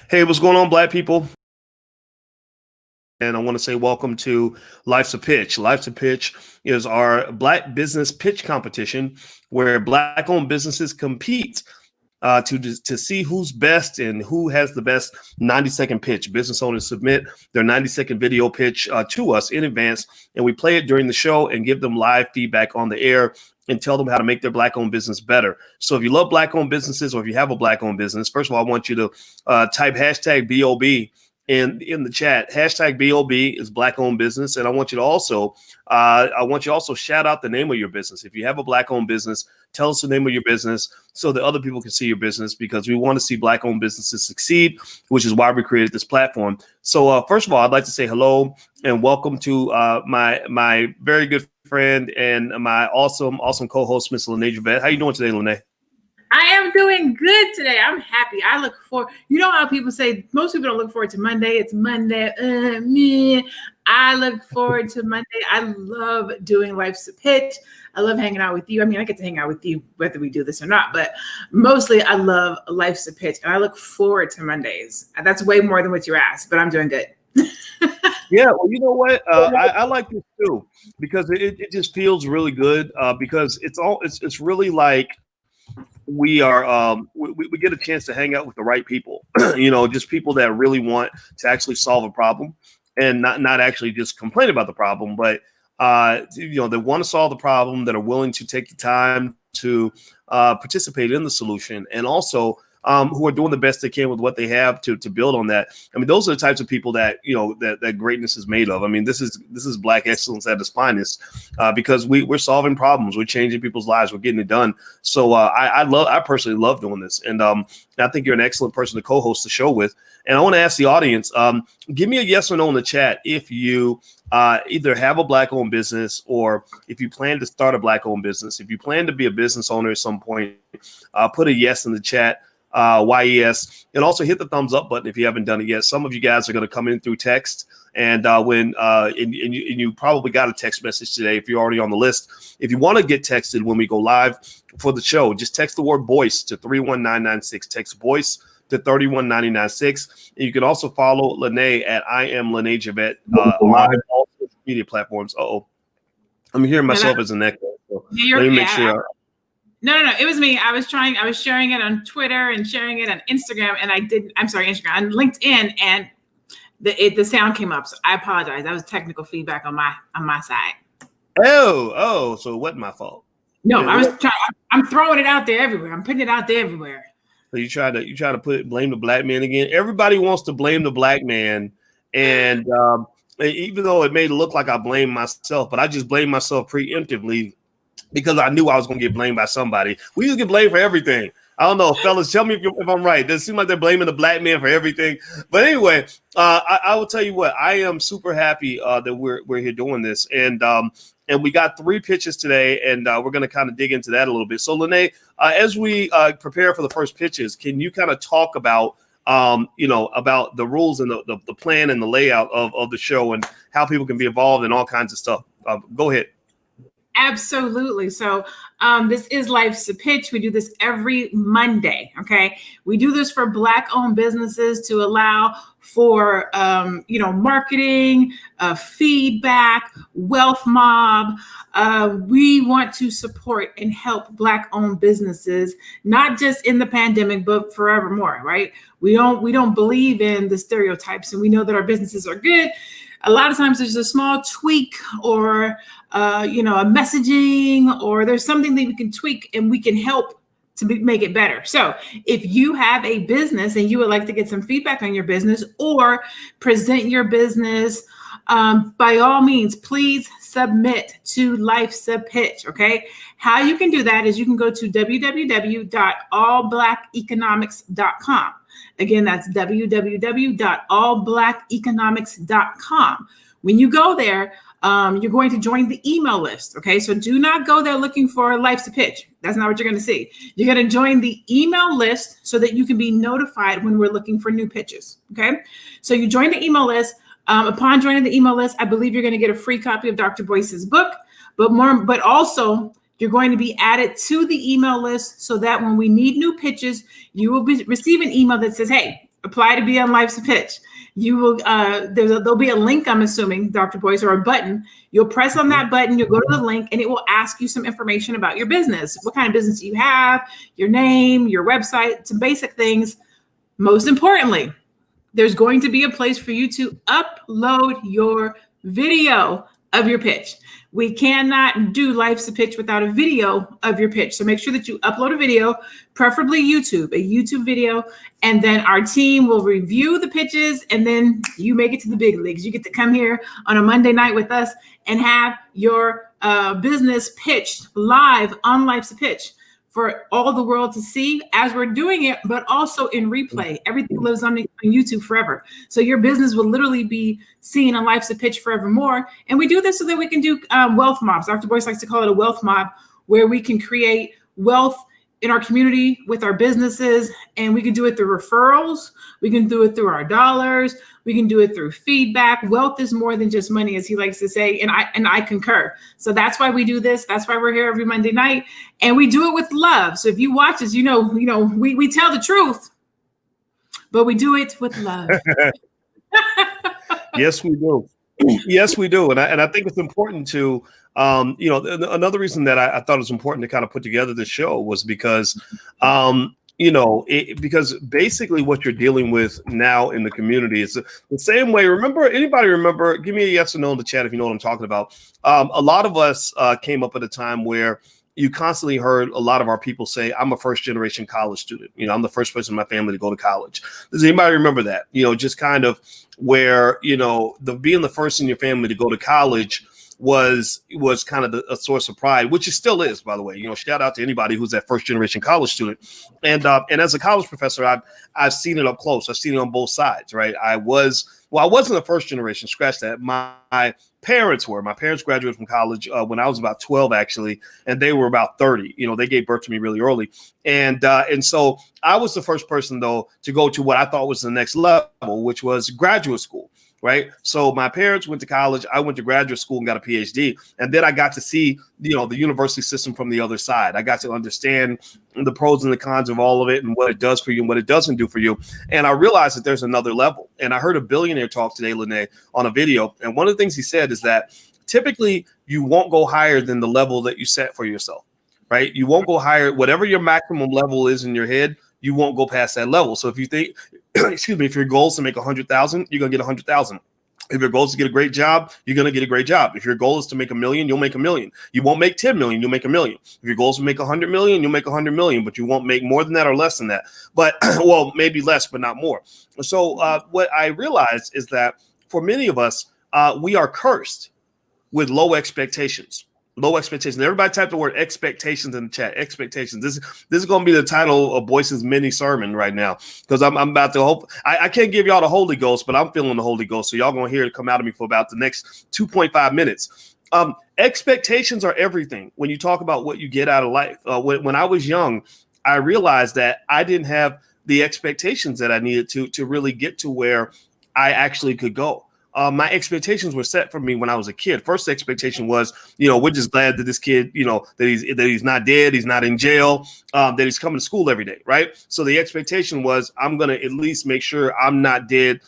Hey, what's going on, Black people? And I want to say welcome to Life's a Pitch. Life's a Pitch is our Black business pitch competition where Black-owned businesses compete to see who's best and who has the best 90-second pitch. Business owners submit their 90-second video pitch to us in advance, and we play it during the show and give them live feedback on the air and tell them how to make their Black-owned business better. So if you love Black-owned businesses, or if you have a Black-owned business, first of all, I want you to type hashtag BOB in the chat. Hashtag BOB is Black-owned business. And I want you to also shout out the name of your business. If you have a Black-owned business, tell us the name of your business so that other people can see your business, because we want to see Black-owned businesses succeed, which is why we created this platform. So first of all, I'd like to say hello and welcome to my very good friend and my awesome co-host, Miss Lene Javette. How you doing today, Lene? I am doing good today. I'm happy. I look forward. You know how people say most people don't look forward to Monday. It's Monday. Me. I look forward to Monday. I love doing Life's a Pitch. I love hanging out with you. I mean, I get to hang out with you whether we do this or not, but mostly I love Life's a Pitch, and I look forward to Mondays. That's way more than what you asked, but I'm doing good. Yeah, well, you know what? I like this too, because it just feels really good, because it's really like we are we get a chance to hang out with the right people, just people that really want to actually solve a problem and not actually just complain about the problem, but they want to solve the problem, that are willing to take the time to participate in the solution, and also who are doing the best they can with what they have to build on that. I mean, those are the types of people that that greatness is made of. I mean, this is Black excellence at its finest, because we're solving problems, we're changing people's lives, we're getting it done. So I personally love doing this, and I think you're an excellent person to co-host the show with. And I want to ask the audience, give me a yes or no in the chat if you either have a Black-owned business, or if you plan to start a Black-owned business. If you plan to be a business owner at some point, put a yes in the chat. YES, and also hit the thumbs up button if you haven't done it yet. Some of you guys are going to come in through text, and you probably got a text message today if you're already on the list. If you want to get texted when we go live for the show, just text the word "voice" to 31996. Text "voice" to 31996. And you can also follow Lene at I am Lene Javette on all social media platforms. I'm hearing myself as an echo. So let me make sure. No. It was me. I was sharing it on Twitter and sharing it on Instagram, and Instagram, on LinkedIn, and the sound came up. So I apologize. That was technical feedback on my side. Oh, so it wasn't my fault. No, I'm throwing it out there everywhere. I'm putting it out there everywhere. So you try to blame the Black man again. Everybody wants to blame the Black man, and even though it may look like I blame myself, but I just blame myself preemptively, because I knew I was going to get blamed by somebody. We used to get blamed for everything. I don't know, fellas, tell me if I'm right. Does it seem like they're blaming the Black man for everything? But anyway, I will tell you what, I am super happy that we're here doing this. And we got 3 pitches today, and we're going to kind of dig into that a little bit. So, Lene, as we prepare for the first pitches, can you kind of talk about about the rules and the plan and the layout of the show, and how people can be involved and all kinds of stuff? Go ahead. Absolutely. So this is Life's a Pitch. We do this every Monday. Okay. We do this for Black-owned businesses to allow for, marketing, feedback, wealth mob. We want to support and help Black-owned businesses, not just in the pandemic, but forevermore, right? We don't believe in the stereotypes, and we know that our businesses are good. A lot of times there's a small tweak, or a messaging, or there's something that we can tweak and we can help to make it better. So if you have a business and you would like to get some feedback on your business or present your business, by all means, please submit to Life's a Pitch. Okay. How you can do that is you can go to www.allblackeconomics.com. Again, that's www.allblackeconomics.com. When you go there, you're going to join the email list. Okay. So do not go there looking for Life's a Pitch. That's not what you're going to see. You're going to join the email list so that you can be notified when we're looking for new pitches. Okay. So you join the email list. Upon joining the email list, I believe you're going to get a free copy of Dr. Boyce's book, but also you're going to be added to the email list so that when we need new pitches, you will receive an email that says, hey, apply to be on Life's a Pitch. You will, there'll be a link, I'm assuming, Dr. Boyce, or a button. You'll press on that button, you'll go to the link, and it will ask you some information about your business. What kind of business do you have? Your name, your website, some basic things. Most importantly, there's going to be a place for you to upload your video of your pitch. We cannot do Life's a Pitch without a video of your pitch. So make sure that you upload a video, preferably a YouTube video, and then our team will review the pitches, and then you make it to the big leagues. You get to come here on a Monday night with us and have your business pitched live on Life's a Pitch for all the world to see as we're doing it, but also in replay. Everything lives on YouTube forever. So your business will literally be seen on Life's a Pitch forevermore. And we do this so that we can do wealth mobs. Dr. Boyce likes to call it a wealth mob, where we can create wealth in our community with our businesses, and we can do it through referrals. We can do it through our dollars. We can do it through feedback. Wealth is more than just money, as he likes to say, and I concur. So that's why we do this. That's why we're here every Monday night, and we do it with love. So if you watch us, we tell the truth, but we do it with love. Yes, we do. Yes, we do, and I think it's important to. Another reason that I thought it was important to kind of put together this show was because, because basically what you're dealing with now in the community is the same way. Anybody remember? Give me a yes or no in the chat if you know what I'm talking about. A lot of us came up at a time where you constantly heard a lot of our people say, I'm a first generation college student. I'm the first person in my family to go to college. Does anybody remember that? Just kind of where, being the first in your family to go to college was kind of a source of pride, which it still is, by the way. Shout out to anybody who's that first generation college student. And as a college professor, I've seen it up close. I've seen it on both sides, right? I wasn't a first generation, scratch that. My parents were. My parents graduated from college when I was about 12, actually, and they were about 30. They gave birth to me really early. And so I was the first person, though, to go to what I thought was the next level, which was graduate school. Right. So my parents went to college. I went to graduate school and got a PhD. And then I got to see, the university system from the other side. I got to understand the pros and the cons of all of it and what it does for you and what it doesn't do for you. And I realized that there's another level. And I heard a billionaire talk today, Lene, on a video. And one of the things he said is that typically you won't go higher than the level that you set for yourself. Right. You won't go higher. Whatever your maximum level is in your head, you won't go past that level. So if you think, if your goal is to make 100,000, you're going to get 100,000. If your goal is to get a great job, you're going to get a great job. If your goal is to make $1 million, you'll make $1 million. You won't make 10 million, you'll make $1 million. If your goal is to make 100 million, you'll make 100 million, but you won't make more than that or less than that. But well, maybe less, but not more. So what I realized is that for many of us, we are cursed with low expectations. Low expectations. Everybody type the word expectations in the chat. Expectations. This is going to be the title of Boyce's mini sermon right now, because I'm about to hope. I can't give y'all the Holy Ghost, but I'm feeling the Holy Ghost. So y'all going to hear it come out of me for about the next 2.5 minutes. Expectations are everything when you talk about what you get out of life. When I was young, I realized that I didn't have the expectations that I needed to really get to where I actually could go. My expectations were set for me when I was a kid. First expectation was, we're just glad that this kid, that he's not dead, he's not in jail, that he's coming to school every day, right? So the expectation was, I'm going to at least make sure I'm not dead,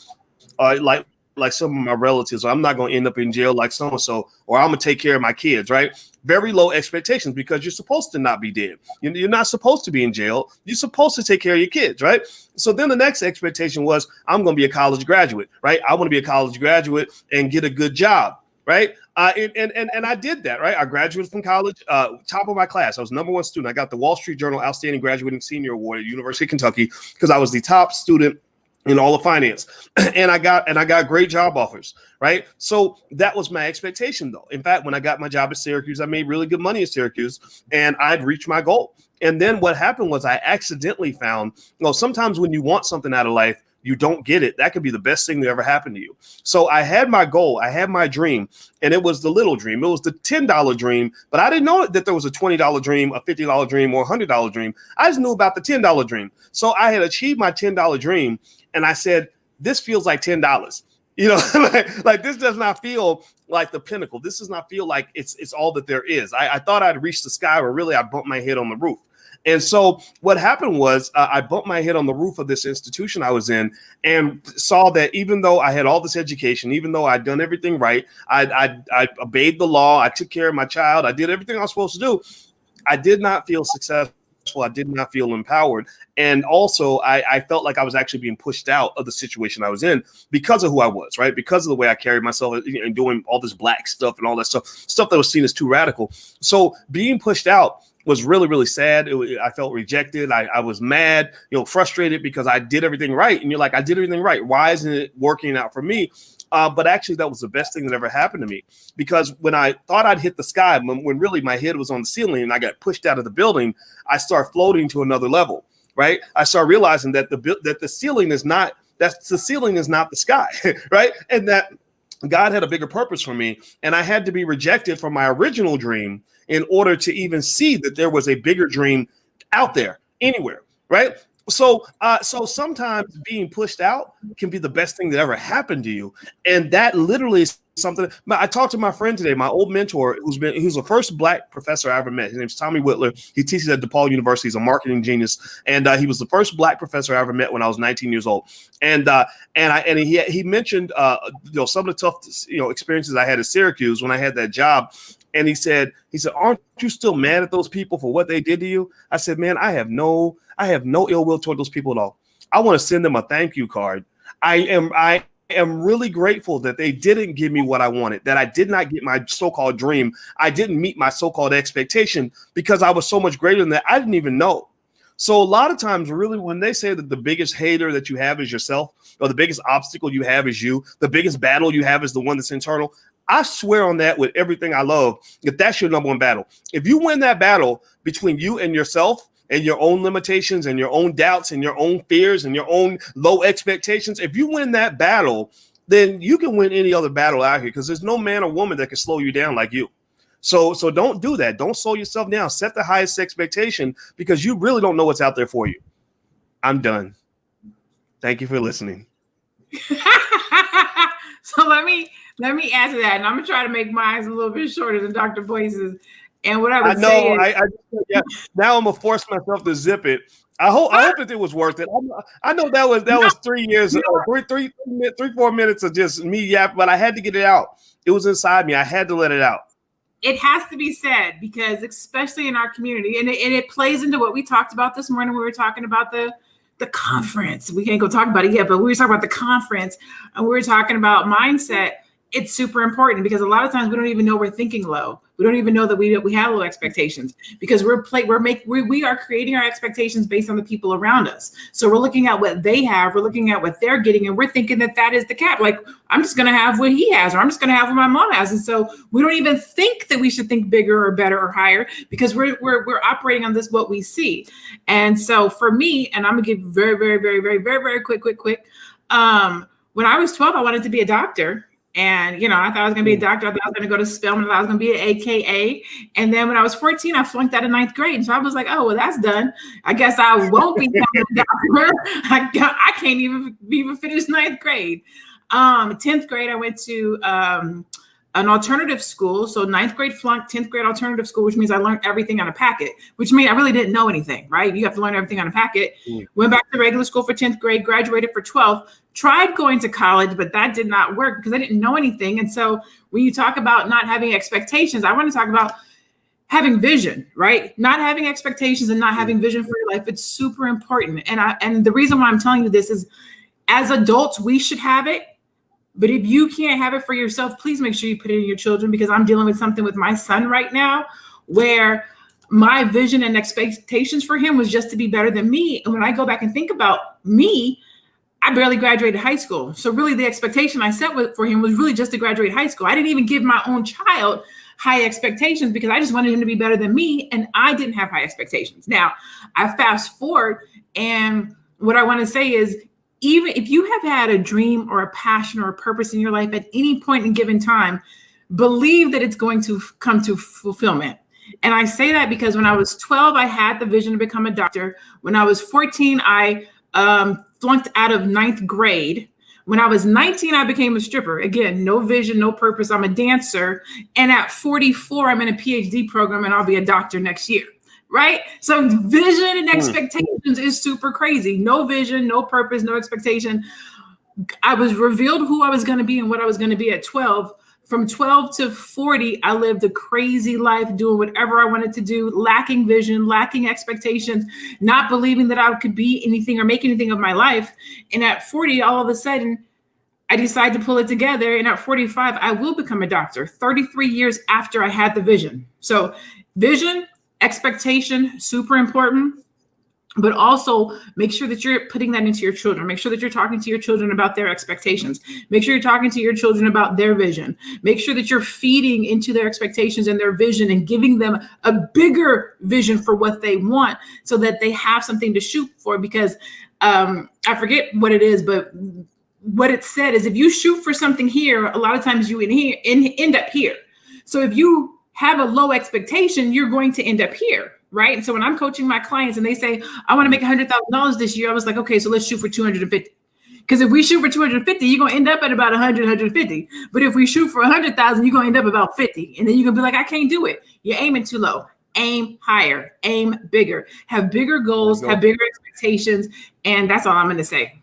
like some of my relatives, or I'm not going to end up in jail like so-and-so, or I'm going to take care of my kids, right? Very low expectations, because you're supposed to not be dead. You're not supposed to be in jail. You're supposed to take care of your kids, right? So then the next expectation was, I'm going to be a college graduate, right? I want to be a college graduate and get a good job, right? And I did that, right? I graduated from college, top of my class. I was #1 student. I got the Wall Street Journal Outstanding Graduating Senior Award at University of Kentucky because I was the top student in all of finance, and I got great job offers, right? So that was my expectation, though. In fact, when I got my job at Syracuse, I made really good money at Syracuse, and I'd reached my goal. And then what happened was I accidentally found, sometimes when you want something out of life, you don't get it. That could be the best thing that ever happened to you. So I had my goal, I had my dream, and it was the little dream. It was the $10 dream, but I didn't know that there was a $20 dream, a $50 dream, or a $100 dream. I just knew about the $10 dream. So I had achieved my $10 dream, and I said, this feels like $10. Like this does not feel like the pinnacle. This does not feel like it's all that there is. I thought I'd reached the sky, but really I bumped my head on the roof. And so what happened was I bumped my head on the roof of this institution I was in and saw that even though I had all this education, even though I'd done everything right, I obeyed the law, I took care of my child, I did everything I was supposed to do, I did not feel successful. I did not feel empowered. And also I felt like I was actually being pushed out of the situation I was in because of who I was, right? Because of the way I carried myself and doing all this black stuff and all that stuff that was seen as too radical. So being pushed out was really, really sad. I felt rejected. I was mad, frustrated because I did everything right. And you're like, I did everything right. Why isn't it working out for me? But actually, that was the best thing that ever happened to me, because when I thought I'd hit the sky, when really my head was on the ceiling and I got pushed out of the building, I started floating to another level, right? I started realizing that the ceiling is not the sky, right? And that God had a bigger purpose for me, and I had to be rejected from my original dream in order to even see that there was a bigger dream out there anywhere, right? So sometimes being pushed out can be the best thing that ever happened to you. And that literally is something. I talked to my friend today, my old mentor, who's the first black professor I ever met. His name's Tommy Whitler. He teaches at DePaul University. He's a marketing genius. And he was the first black professor I ever met when I was 19 years old. And he mentioned some of the tough experiences I had at Syracuse when I had that job. And he said, aren't you still mad at those people for what they did to you? I said, man, I have no ill will toward those people at all. I want to send them a thank you card. I am really grateful that they didn't give me what I wanted, that I did not get my so-called dream. I didn't meet my so-called expectation because I was so much greater than that. I didn't even know. So a lot of times, really, when they say that the biggest hater that you have is yourself, or the biggest obstacle you have is you, the biggest battle you have is the one that's internal, I swear on that with everything I love, that that's your number one battle. If you win that battle between you and yourself and your own limitations and your own doubts and your own fears and your own low expectations, if you win that battle, then you can win any other battle out here, because there's no man or woman that can slow you down like you. So don't do that. Don't slow yourself down. Set the highest expectation, because you really don't know what's out there for you. I'm done. Thank you for listening. So let me answer that, and I'm gonna try to make mine a little bit shorter than Dr. Boyce's. And what I would say is, now I'm gonna force myself to zip it. I hope that it was worth it. I know that was 3 years, 4 minutes of just me yap, but I had to get it out. It was inside me. I had to let it out. It has to be said, because especially in our community, and it plays into what we talked about this morning. We were talking about the conference. We can't go talk about it yet, but we were talking about the conference, and we were talking about mindset. It's super important, because a lot of times we don't even know we're thinking low. We don't even know that we have low expectations, because we are creating our expectations based on the people around us. So we're looking at what they have, we're looking at what they're getting, and we're thinking that is the cap. Like, I'm just going to have what he has, or I'm just going to have what my mom has. And so we don't even think that we should think bigger or better or higher, because we're operating on this what we see. And so for me, and I'm gonna give very, very, very, very, very, very quick. When I was 12, I wanted to be a doctor. And, I thought I was going to be a doctor. I thought I was going to go to Spelman. I thought I was going to be an AKA. And then when I was 14, I flunked out of 9th grade. And so I was like, oh, well, that's done. I guess I won't be a doctor. I can't even finish 9th grade. 10th grade, I went to an alternative school. So 9th grade flunked, 10th grade alternative school, which means I learned everything on a packet, which means I really didn't know anything, right? You have to learn everything on a packet. Went back to regular school for 10th grade, graduated for 12th, tried going to college, but that did not work because I didn't know anything. And so when you talk about not having expectations, I want to talk about having vision, right? Not having expectations and not having vision for your life. It's super important. And the reason why I'm telling you this is, as adults, we should have it. But if you can't have it for yourself, please make sure you put it in your children, because I'm dealing with something with my son right now where my vision and expectations for him was just to be better than me. And when I go back and think about me, I barely graduated high school. So really the expectation I set for him was really just to graduate high school. I didn't even give my own child high expectations because I just wanted him to be better than me. And I didn't have high expectations. Now I fast forward, and what I want to say is, even if you have had a dream or a passion or a purpose in your life at any point in given time, believe that it's going to come to fulfillment. And I say that because when I was 12, I had the vision to become a doctor. When I was 14, I flunked out of 9th grade. When I was 19, I became a stripper. Again, no vision, no purpose. I'm a dancer. And at 44, I'm in a PhD program, and I'll be a doctor next year. right? So vision and expectations is super crazy. No vision, no purpose, no expectation. I was revealed who I was going to be and what I was going to be at 12. From 12 to 40, I lived a crazy life doing whatever I wanted to do, lacking vision, lacking expectations, not believing that I could be anything or make anything of my life. And at 40, all of a sudden, I decided to pull it together. And at 45, I will become a doctor 33 years after I had the vision. So vision, expectation, super important. But also make sure that you're putting that into your children. Make sure that you're talking to your children about their expectations. Make sure you're talking to your children about their vision. Make sure that you're feeding into their expectations and their vision and giving them a bigger vision for what they want so that they have something to shoot for. Because I forget what it is, but what it said is if you shoot for something here, a lot of times you end up here. So if you have a low expectation, you're going to end up here. Right. And so when I'm coaching my clients and they say, I want to make $100,000 this year, I was like, okay, so let's shoot for 250. Because if we shoot for 250, you're going to end up at about 100, 150. But if we shoot for 100,000, you're going to end up about 50. And then you're going to be like, I can't do it. You're aiming too low. Aim higher, aim bigger, have bigger goals, have bigger expectations. And that's all I'm going to say.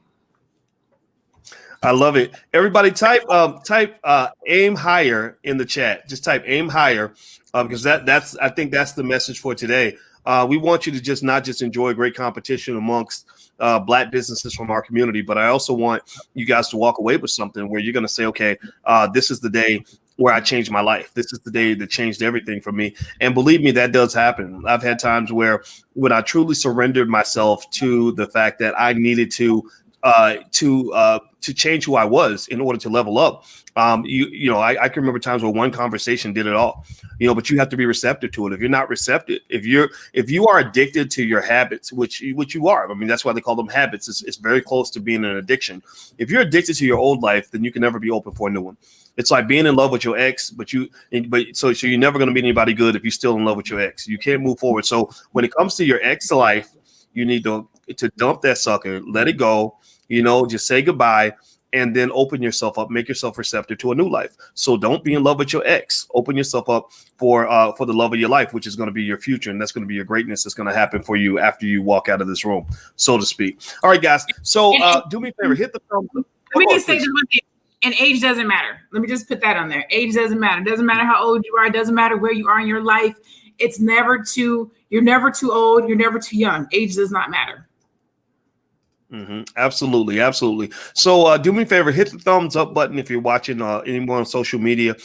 I love it. Everybody type aim higher in the chat. Just type aim higher. Because I think that's the message for today. We want you to just not just enjoy great competition amongst Black businesses from our community, but I also want you guys to walk away with something where you're going to say, okay, this is the day where I changed my life. This is the day that changed everything for me. And believe me, that does happen. I've had times where when I truly surrendered myself to the fact that I needed to change who I was in order to level up. I can remember times where one conversation did it all, but you have to be receptive to it. If you're not receptive, if you are addicted to your habits, which you are, I mean, that's why they call them habits. It's very close to being an addiction. If you're addicted to your old life, then you can never be open for a new one. It's like being in love with your ex, so you're never going to meet anybody good if you're still in love with your ex. You can't move forward. So when it comes to your ex life, you need to dump that sucker, let it go, just say goodbye, and then open yourself up, make yourself receptive to a new life. So don't be in love with your ex. Open yourself up for the love of your life, which is going to be your future, and that's going to be your greatness that's going to happen for you after you walk out of this room, so to speak. All right, guys. So do me a favor, hit the thumbs up. Let me just say this one thing. And age doesn't matter. Let me just put that on there. Age doesn't matter. It doesn't matter how old you are. It doesn't matter where you are in your life. You're never too old. You're never too young. Age does not matter. Mm-hmm. Absolutely. So do me a favor, hit the thumbs up button if you're watching anyone on social media.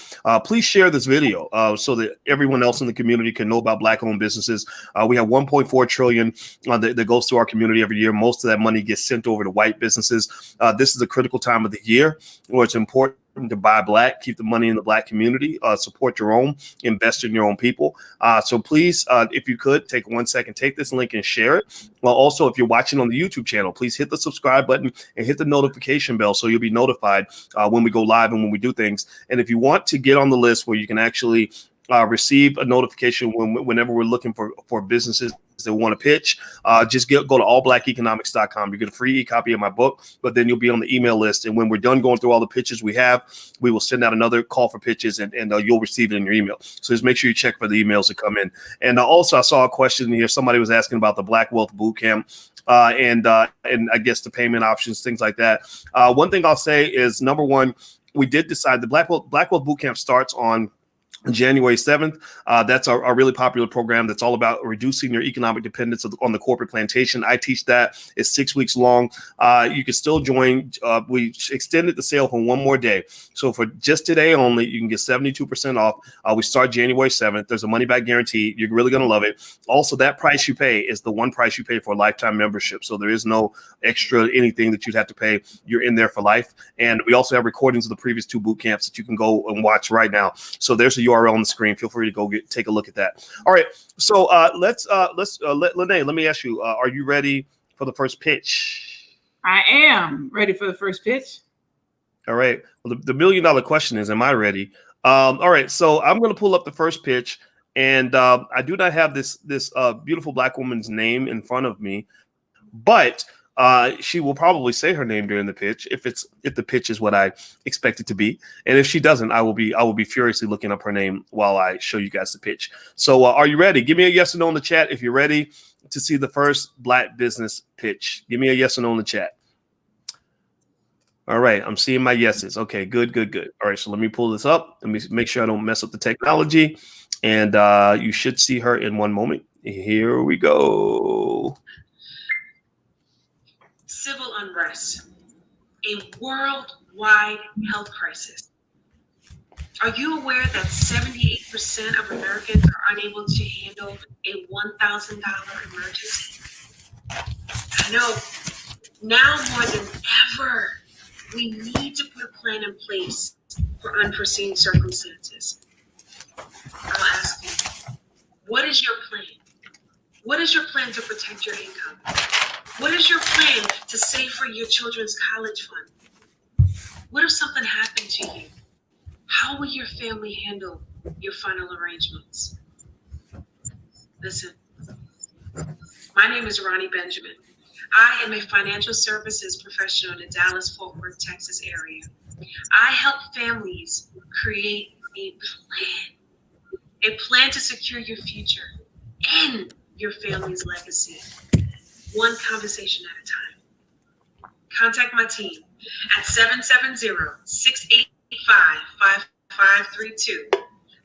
Please share this video so that everyone else in the community can know about Black-owned businesses. We have 1.4 trillion that goes to our community every year. Most of that money gets sent over to white businesses. This is a critical time of the year where it's important to buy Black, keep the money in the Black community, support your own, invest in your own people. So please, if you could take 1 second, take this link and share it. Well, also, if you're watching on the YouTube channel, please hit the subscribe button and hit the notification bell so you'll be notified when we go live and when we do things. And if you want to get on the list where you can actually receive a notification whenever we're looking for businesses that want to pitch, just go to allblackeconomics.com. You get a free e-copy of my book, but then you'll be on the email list. And when we're done going through all the pitches we have, we will send out another call for pitches and you'll receive it in your email. So just make sure you check for the emails that come in. And also I saw a question here. Somebody was asking about the Black Wealth Bootcamp and I guess the payment options, things like that. One thing I'll say is, number one, we did decide the Black Wealth Bootcamp starts on January 7th. That's our really popular program that's all about reducing your economic dependence on the corporate plantation. I teach that. It's 6 weeks long. You can still join. We extended the sale for one more day. So for just today only, you can get 72% off. We start January 7th. There's a money back guarantee. You're really going to love it. Also, that price you pay is the one price you pay for a lifetime membership. So there is no extra anything that you'd have to pay. You're in there for life. And we also have recordings of the previous two boot camps that you can go and watch right now. So there's a URL on the screen. Feel free to go take a look at that. All right. So let's let Lene, let me ask you, are you ready for the first pitch? I am ready for the first pitch. All right. Well, the $1 million question is, am I ready? All right. So I'm going to pull up the first pitch, and I do not have this beautiful Black woman's name in front of me, but She will probably say her name during the pitch if the pitch is what I expect it to be, and if she doesn't, I will be furiously looking up her name while I show you guys the pitch. So, are you ready? Give me a yes or no in the chat if you're ready to see the first Black business pitch. Give me a yes or no in the chat. All right, I'm seeing my yeses. Okay, good. All right, so let me pull this up. Let me make sure I don't mess up the technology, and you should see her in one moment. Here we go. Civil unrest, a worldwide health crisis. Are you aware that 78% of Americans are unable to handle a $1,000 emergency? I know, now more than ever, we need to put a plan in place for unforeseen circumstances. I'll ask you, what is your plan? What is your plan to protect your income? What is your plan to save for your children's college fund? What if something happened to you? How will your family handle your final arrangements? Listen, my name is Ronnie Benjamin. I am a financial services professional in the Dallas-Fort Worth, Texas area. I help families create a plan to secure your future and your family's legacy, one conversation at a time. Contact my team at 770-685-5532.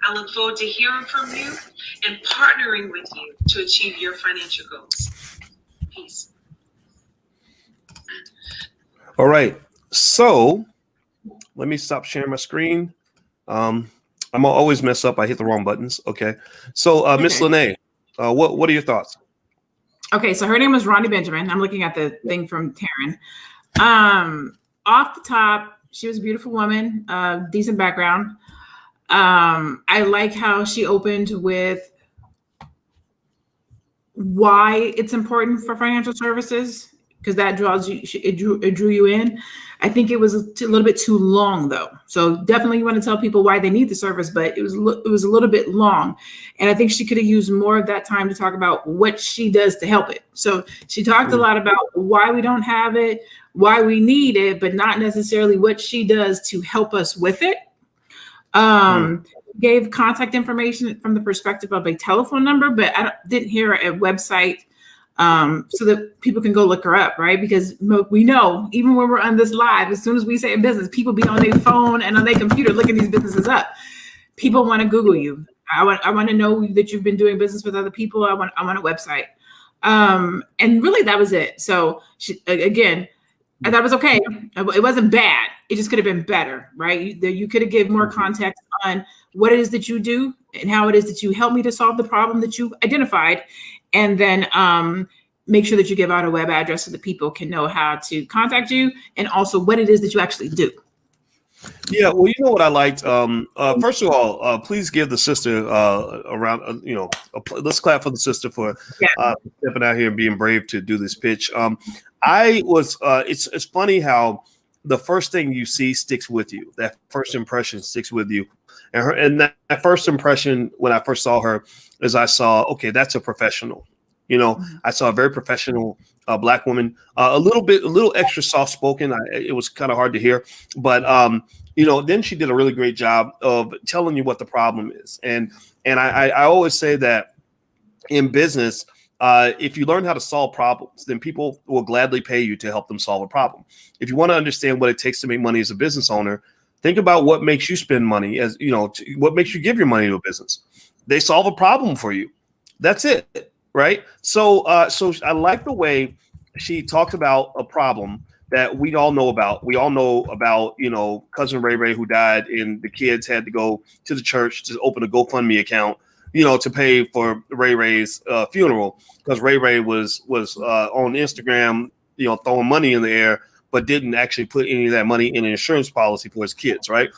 I look forward to hearing from you and partnering with you to achieve your financial goals. Peace. All right, so let me stop sharing my screen. I'm always mess up. I hit the wrong buttons. Okay, so Miss Lene, what are your thoughts? Okay, so her name was Ronnie Benjamin. I'm looking at the thing from Taryn. Off the top, she was a beautiful woman, decent background. I like how she opened with why it's important for financial services, because that draws you, it drew you in. I think it was a little bit too long though. So definitely you want to tell people why they need the service, but it was a little bit long. And I think she could have used more of that time to talk about what she does to help it. So she talked a lot about why we don't have it, why we need it, but not necessarily what she does to help us with it. Gave contact information from the perspective of a telephone number, but I didn't hear a website so that people can go look her up, right? Because we know, even when we're on this live, as soon as we say a business, people be on their phone and on their computer looking these businesses up. People want to Google you. I want to know that you've been doing business with other people. I want a website. And really that was it. So again, I thought it was okay. It wasn't bad. It just could have been better, right? You could have given more context on what it is that you do and how it is that you help me to solve the problem that you identified. And then make sure that you give out a web address so that people can know how to contact you and also what it is that you actually do. Yeah, well, you know what I liked? First of all, please give the sister around, let's clap for the sister for stepping out here and being brave to do this pitch. It's funny how the first thing you see sticks with you. That first impression sticks with you. And that first impression when I first saw her is I saw, okay, that's a professional. I saw a very professional Black woman, a little extra soft spoken. It was kind of hard to hear, but then she did a really great job of telling you what the problem is. And I always say that in business, if you learn how to solve problems, then people will gladly pay you to help them solve a problem. If you want to understand what it takes to make money as a business owner, think about what makes you spend money, what makes you give your money to a business. They solve a problem for you. That's it. Right. So I like the way she talked about a problem that we all know about. We all know about, cousin Ray Ray who died, and the kids had to go to the church to open a GoFundMe account, to pay for Ray Ray's funeral, because Ray Ray was on Instagram, throwing money in the air, but didn't actually put any of that money in an insurance policy for his kids. Right.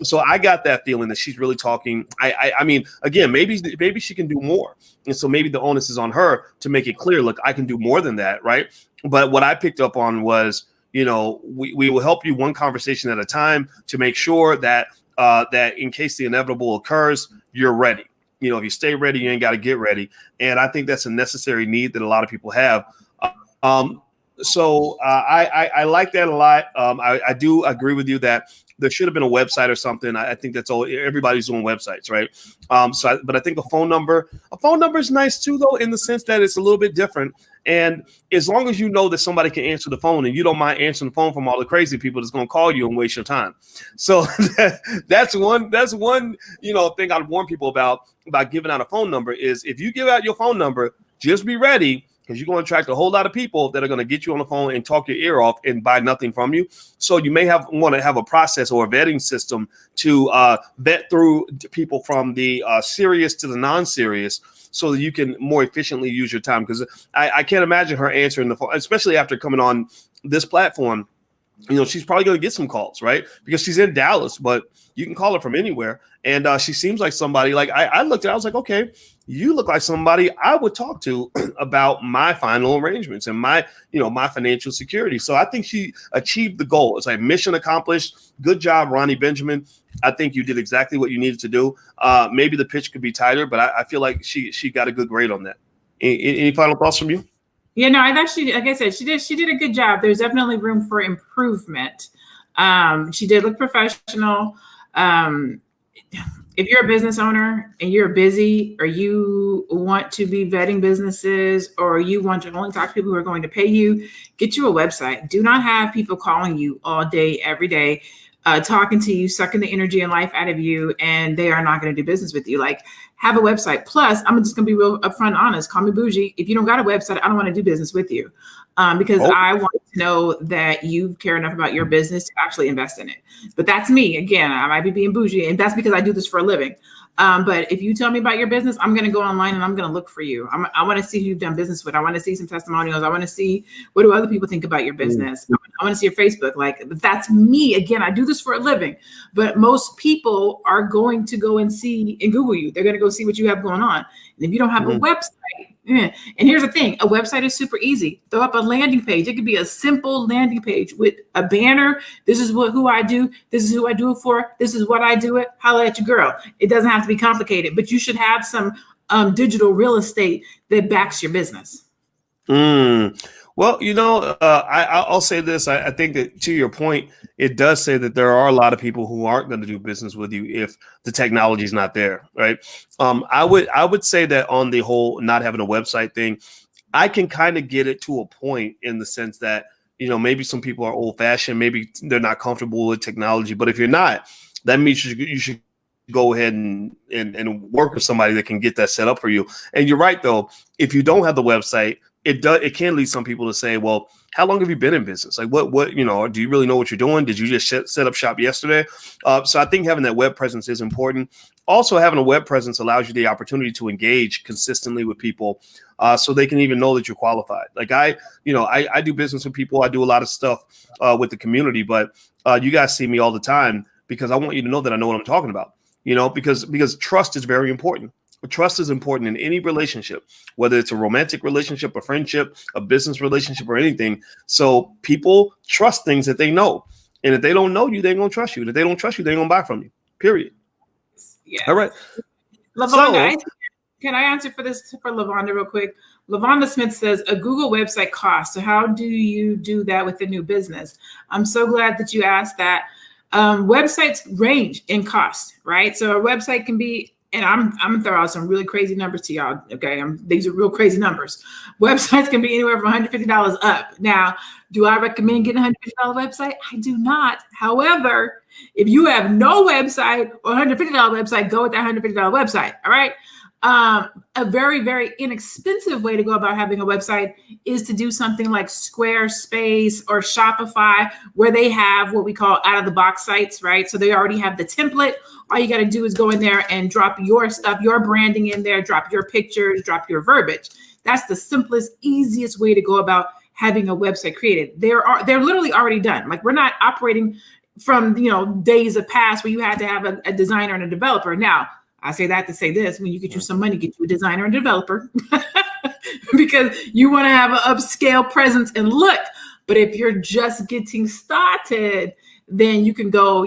So I got that feeling that she's really talking. I mean, again, maybe she can do more. And so maybe the onus is on her to make it clear, look, I can do more than that. Right. But what I picked up on was, we will help you one conversation at a time to make sure that that in case the inevitable occurs, you're ready. If you stay ready, you ain't got to get ready. And I think that's a necessary need that a lot of people have. I like that a lot. I do agree with you that there should have been a website or something. I think that's all. Everybody's doing websites, right? But I think a phone number is nice too, though, in the sense that it's a little bit different. And as long as you know that somebody can answer the phone, and you don't mind answering the phone from all the crazy people that's going to call you and waste your time. So that's one thing I'd warn people about giving out a phone number is if you give out your phone number, just be ready, because you're going to attract a whole lot of people that are going to get you on the phone and talk your ear off and buy nothing from you. So you may want to have a process or a vetting system to vet through people from the serious to the non-serious, so that you can more efficiently use your time. Because I can't imagine her answering the phone, especially after coming on this platform. She's probably going to get some calls, right? Because she's in Dallas, but you can call her from anywhere. And she seems like somebody, like I looked at, I was like, okay, you look like somebody I would talk to about my final arrangements and my financial security. So I think she achieved the goal. It's like mission accomplished. Good job, Ronnie Benjamin. I think you did exactly what you needed to do. Maybe the pitch could be tighter, but I feel like she got a good grade on that. Any final thoughts from you? Yeah, no, I've actually, like I said, she did a good job. There's definitely room for improvement. She did look professional. If you're a business owner and you're busy, or you want to be vetting businesses, or you want to only talk to people who are going to pay you, get you a website. Do not have people calling you all day, every day, talking to you, sucking the energy and life out of you, and they are not going to do business with you. Like, have a website. Plus, I'm just going to be real upfront, honest. Call me bougie. If you don't got a website, I don't want to do business with you, because I want to know that you care enough about your business to actually invest in it. But that's me. Again, I might be being bougie, and that's because I do this for a living. But if you tell me about your business, I'm going to go online and I'm going to look for you. I want to see who you've done business with. I want to see some testimonials. I want to see, what do other people think about your business? I want to see your Facebook. Like, that's me. Again, I do this for a living, but most people are going to go and see and Google you. They're going to go see what you have going on. And if you don't have a website, and here's the thing, a website is super easy. Throw up a landing page. It could be a simple landing page with a banner. This is who I do. This is who I do it for. This is what I do it. Holla at your girl. It doesn't have to be complicated, but you should have some digital real estate that backs your business. Well, I'll say this. I think that, to your point, it does say that there are a lot of people who aren't going to do business with you if the technology is not there, right? I would say that on the whole, not having a website thing, I can kind of get it to a point, in the sense that, maybe some people are old fashioned, maybe they're not comfortable with technology. But if you're not, that means you should go ahead and work with somebody that can get that set up for you. And you're right, though, if you don't have the website, it can lead some people to say, well, how long have you been in business? Like, what do you really know what you're doing? Did you just set up shop yesterday? So I think having that web presence is important. Also, having a web presence allows you the opportunity to engage consistently with people, so they can even know that you're qualified. Like I do business with people. I do a lot of stuff with the community, but you guys see me all the time because I want you to know that I know what I'm talking about. Because trust is very important. Trust is important in any relationship, whether it's a romantic relationship, a friendship, a business relationship, or anything. So people trust things that they know. And if they don't know you, they ain't going to trust you. And if they don't trust you, they ain't going to buy from you, period. Yeah. All right. Lavonda, can I answer for Lavonda real quick? Lavonda Smith says, a Google website costs. So how do you do that with a new business? I'm so glad that you asked that. Websites range in cost, right? So a website can be, and I'm gonna throw out some really crazy numbers to y'all. Okay, these are real crazy numbers. Websites can be anywhere from $150 up. Now, do I recommend getting a $150 website? I do not. However, if you have no website or $150 website, go with that $150 website. All right. A very, very inexpensive way to go about having a website is to do something like Squarespace or Shopify, where they have what we call out of the box sites, right? So they already have the template. All you got to do is go in there and drop your stuff, your branding in there, drop your pictures, drop your verbiage. That's the simplest, easiest way to go about having a website created. They're literally already done. Like, we're not operating from, days of past where you had to have a designer and a developer. Now, I say that to say this: when you get you some money, get you a designer and developer, because you want to have an upscale presence and look. But if you're just getting started, then you can go,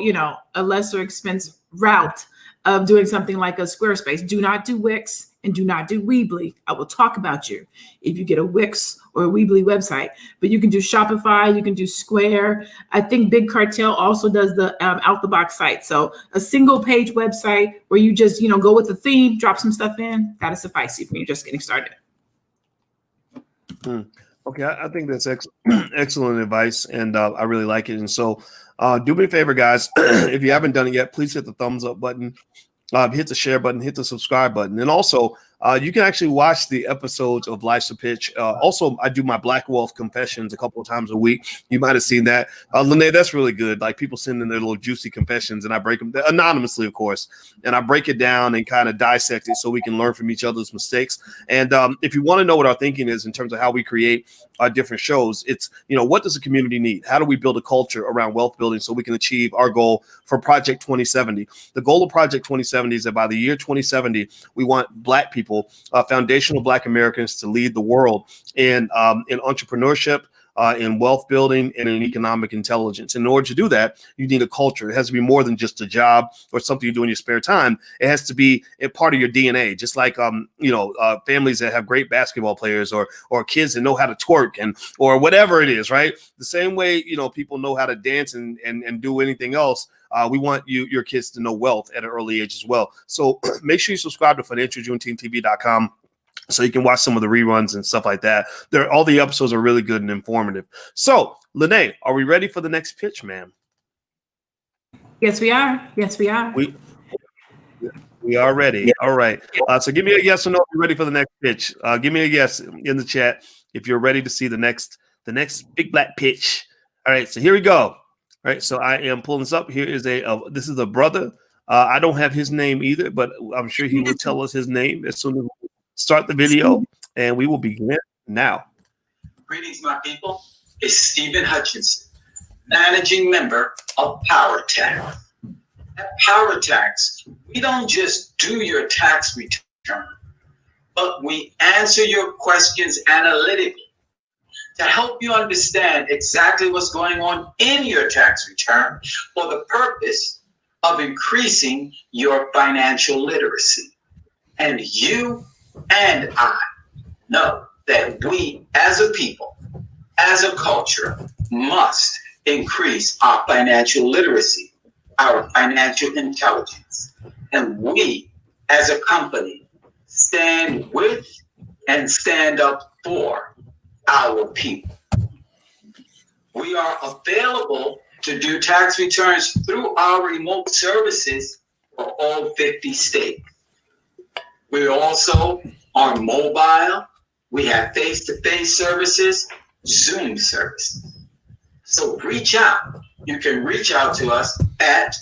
a lesser expense route of doing something like a Squarespace. Do not do Wix and do not do Weebly. I will talk about you if you get a Wix or a Weebly website. But you can do Shopify, you can do Square. I think Big Cartel also does the out the box site. So a single page website where you just, go with the theme, drop some stuff in, that'll suffice you when you're just getting started. Okay, I think that's excellent advice, and I really like it. And so do me a favor, guys. If you haven't done it yet, please hit the thumbs up button, hit the share button, hit the subscribe button. And also, you can actually watch the episodes of Life's a Pitch. Also, I do my Black Wealth Confessions a couple of times a week. You might have seen that. Lene, that's really good. Like, people send in their little juicy confessions, and I break them anonymously, of course. And I break it down and kind of dissect it so we can learn from each other's mistakes. And if you want to know what our thinking is in terms of how we create our different shows, it's, what does the community need? How do we build a culture around wealth building so we can achieve our goal for Project 2070? The goal of Project 2070 is that by the year 2070, we want Black people, foundational Black Americans, to lead the world in entrepreneurship, in wealth building, and in economic intelligence. In order to do that, you need a culture. It has to be more than just a job or something you do in your spare time. It has to be a part of your DNA, just like families that have great basketball players or kids that know how to twerk or whatever it is, right? The same way, people know how to dance and do anything else. We want your kids to know wealth at an early age as well. So make sure you subscribe to financialjuneteenth.tv.com so you can watch some of the reruns and stuff like that. All the episodes are really good and informative. So, Lene, are we ready for the next pitch, ma'am? Yes, we are. Yes, we are. We are ready. Yeah. All right. So give me a yes or no if you're ready for the next pitch. Give me a yes in the chat if you're ready to see the next big black pitch. All right. So here we go. All right. So I am pulling this up. Here is this is a brother. I don't have his name either, but I'm sure he will tell us his name as soon as we start the video, and we will begin now. Greetings, my people. It's Stephen Hutchinson, managing member of PowerTax. At PowerTax, we don't just do your tax return, but we answer your questions analytically to help you understand exactly what's going on in your tax return for the purpose of increasing your financial literacy. And you and I know that we as a people, as a culture, must increase our financial literacy, our financial intelligence. And we as a company stand with and stand up for our people. We are available to do tax returns through our remote services for all 50 states. We also are mobile. We have face-to-face services, Zoom services. So reach out. You can reach out to us at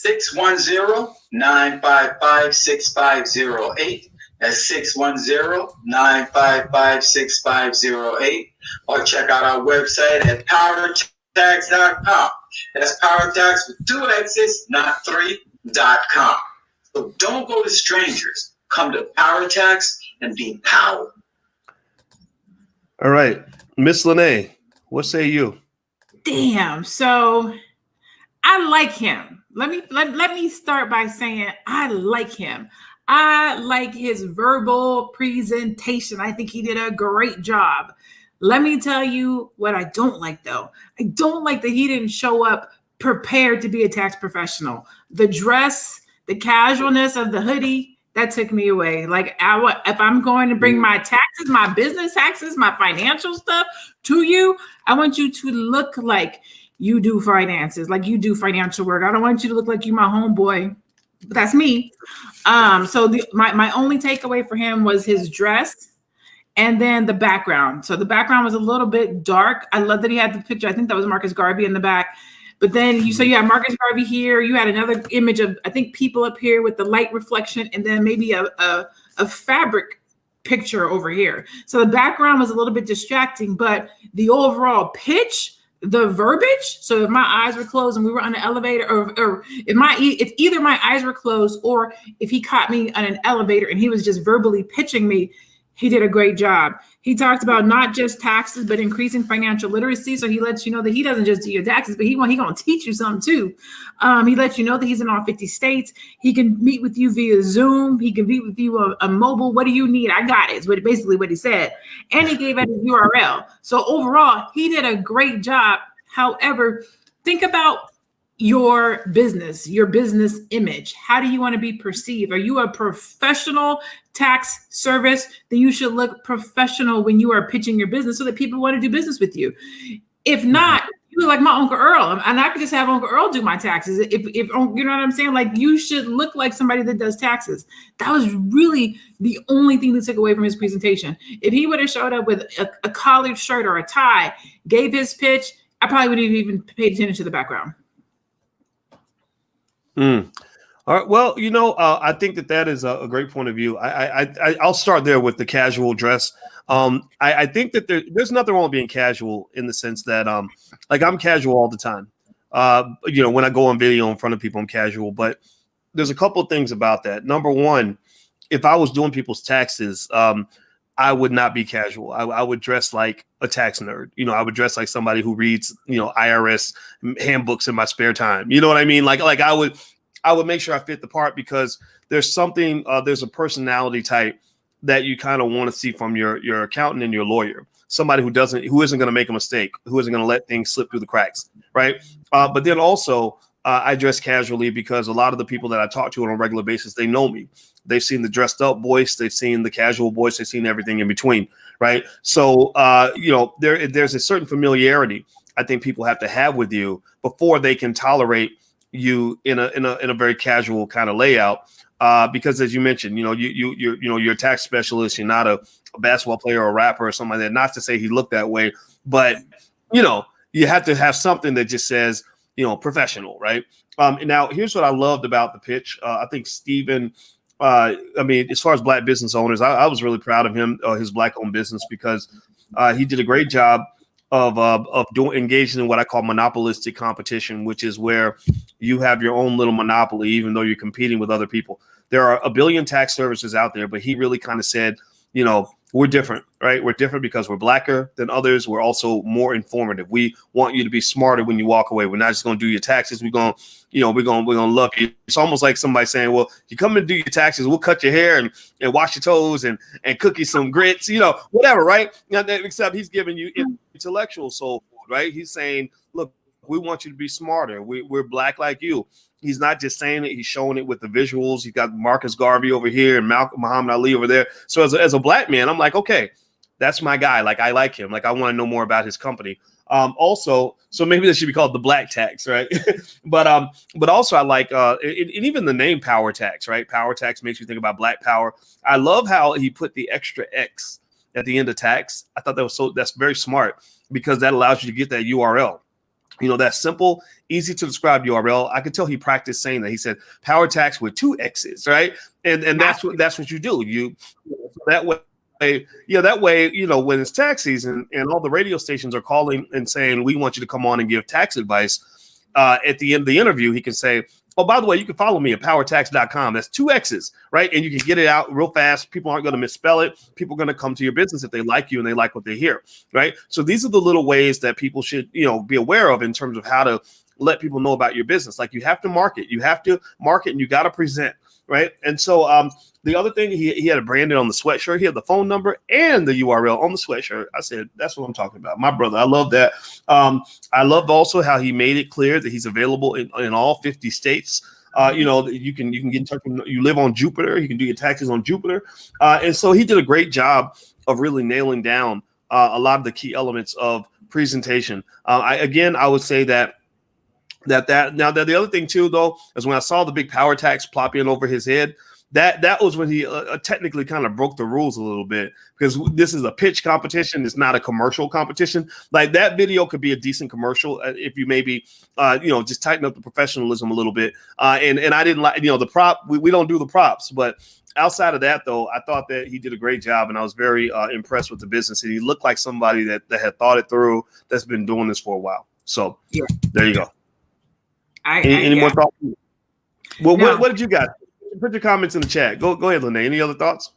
610-955-6508. That's 610-955-6508. Or check out our website at PowerTax.com. That's PowerTax with 2 X's, not 3.com. So don't go to strangers. Come to PowerTax and be powered. All right, Miss Lene, what say you? Damn. So I like him. Let me start by saying I like him. I like his verbal presentation. I think he did a great job. Let me tell you what I don't like, though. I don't like that he didn't show up prepared to be a tax professional. The dress, the casualness of the hoodie, that took me away. Like, if I'm going to bring my taxes, my business taxes, my financial stuff to you, I want you to look like you do finances, like you do financial work. I don't want you to look like you my homeboy. But that's me. So my only takeaway for him was his dress and then the background. So the background was a little bit dark. I love that he had the picture. I think that was Marcus Garvey in the back. But then you had Marcus Garvey here. You had another image of, I think, people up here with the light reflection, and then maybe a fabric picture over here. So the background was a little bit distracting, but the overall pitch, the verbiage. So if my eyes were closed and we were on an elevator, or if either my eyes were closed or if he caught me on an elevator and he was just verbally pitching me, he did a great job. He talked about not just taxes, but increasing financial literacy. So he lets you know that he doesn't just do your taxes, but he gonna teach you something too. He lets you know that he's in all 50 states. He can meet with you via Zoom. He can meet with you on mobile. What do you need? I got it. Is basically what he said. And he gave it a URL. So overall, he did a great job. However, think about your business image. How do you want to be perceived? Are you a professional tax service? Then you should look professional when you are pitching your business so that people want to do business with you. If not, you look like my Uncle Earl, and I could just have Uncle Earl do my taxes. If you know what I'm saying, like you should look like somebody that does taxes. That was really the only thing that took away from his presentation. If he would have showed up with a collared shirt or a tie, gave his pitch, I probably wouldn't have even paid attention to the background. All right. Well, I think that is a great point of view. I'll start there with the casual dress. I think that there's nothing wrong with being casual in the sense that, like I'm casual all the time. When I go on video in front of people, I'm casual, but there's a couple of things about that. Number one, if I was doing people's taxes, I would not be casual. I would dress like a tax nerd. I would dress like somebody who reads, IRS handbooks in my spare time. You know what I mean? Like I would make sure I fit the part because there's something, there's a personality type that you kind of want to see from your accountant and your lawyer. Somebody who isn't going to make a mistake, who isn't going to let things slip through the cracks. Right. But then also I dress casually because a lot of the people that I talk to on a regular basis, they know me. They've seen the dressed up voice. They've seen the casual voice. They've seen everything in between. Right. So, there's a certain familiarity I think people have to have with you before they can tolerate you in a very casual kind of layout. Because as you mentioned, you're a tax specialist. You're not a basketball player or a rapper or something like that. Not to say he looked that way, but, you have to have something that just says, professional. Right. And now here's what I loved about the pitch. I think Stephen, as far as Black business owners, I was really proud of him, his Black owned business, because he did a great job of engaging in what I call monopolistic competition, which is where you have your own little monopoly, even though you're competing with other people. There are a billion tax services out there, but he really kind of said, we're different, right? We're different because we're Blacker than others. We're also more informative. We want you to be smarter when you walk away. We're not just going to do your taxes. We're going to love you. It's almost like somebody saying, well, you come and do your taxes, we'll cut your hair and wash your toes and cook you some grits, whatever, right? Except he's giving you intellectual soul food, right? He's saying, look, we want you to be smarter. We're Black like you. He's not just saying it. He's showing it with the visuals. He's got Marcus Garvey over here and Muhammad Ali over there. So as a Black man, I'm like, okay, that's my guy. Like, I like him. Like, I want to know more about his company. Also, so maybe this should be called the Black tax, right? but also I like, and even the name Power Tax, right? Power Tax makes you think about Black power. I love how he put the extra X at the end of tax. I thought that's very smart because that allows you to get that URL. That simple, easy to describe URL. I could tell he practiced saying that. He said Power Tax with 2 X's, right? And that's what you do. That way, when it's tax season and all the radio stations are calling and saying, we want you to come on and give tax advice, at the end of the interview, he can say, oh, by the way, you can follow me at powertax.com. That's 2 X's, right? And you can get it out real fast. People aren't going to misspell it. People are going to come to your business if they like you and they like what they hear, right? So these are the little ways that people should, be aware of in terms of how to let people know about your business. Like you have to market. You have to market and you got to present, right? And so the other thing, he had it branded on the sweatshirt. He had the phone number and the URL on the sweatshirt. I said, that's what I'm talking about. My brother, I love that. I loved also how he made it clear that he's available in all 50 states. You can get in touch with, you live on Jupiter. You can do your taxes on Jupiter. And so he did a great job of really nailing down a lot of the key elements of presentation. I would say that the other thing too, though, is when I saw the big Power Tax plop in over his head, that was when he technically kind of broke the rules a little bit, because this is a pitch competition. It's not a commercial competition. Like that video could be a decent commercial if you maybe, just tighten up the professionalism a little bit. And I didn't like, the prop. We don't do the props, but outside of that, though, I thought that he did a great job, and I was very impressed with the business. And he looked like somebody that had thought it through, that's been doing this for a while. So yeah, there you go. Any more thoughts? Well, no. What did you got? Put your comments in the chat. Go ahead, Lene. Any other thoughts?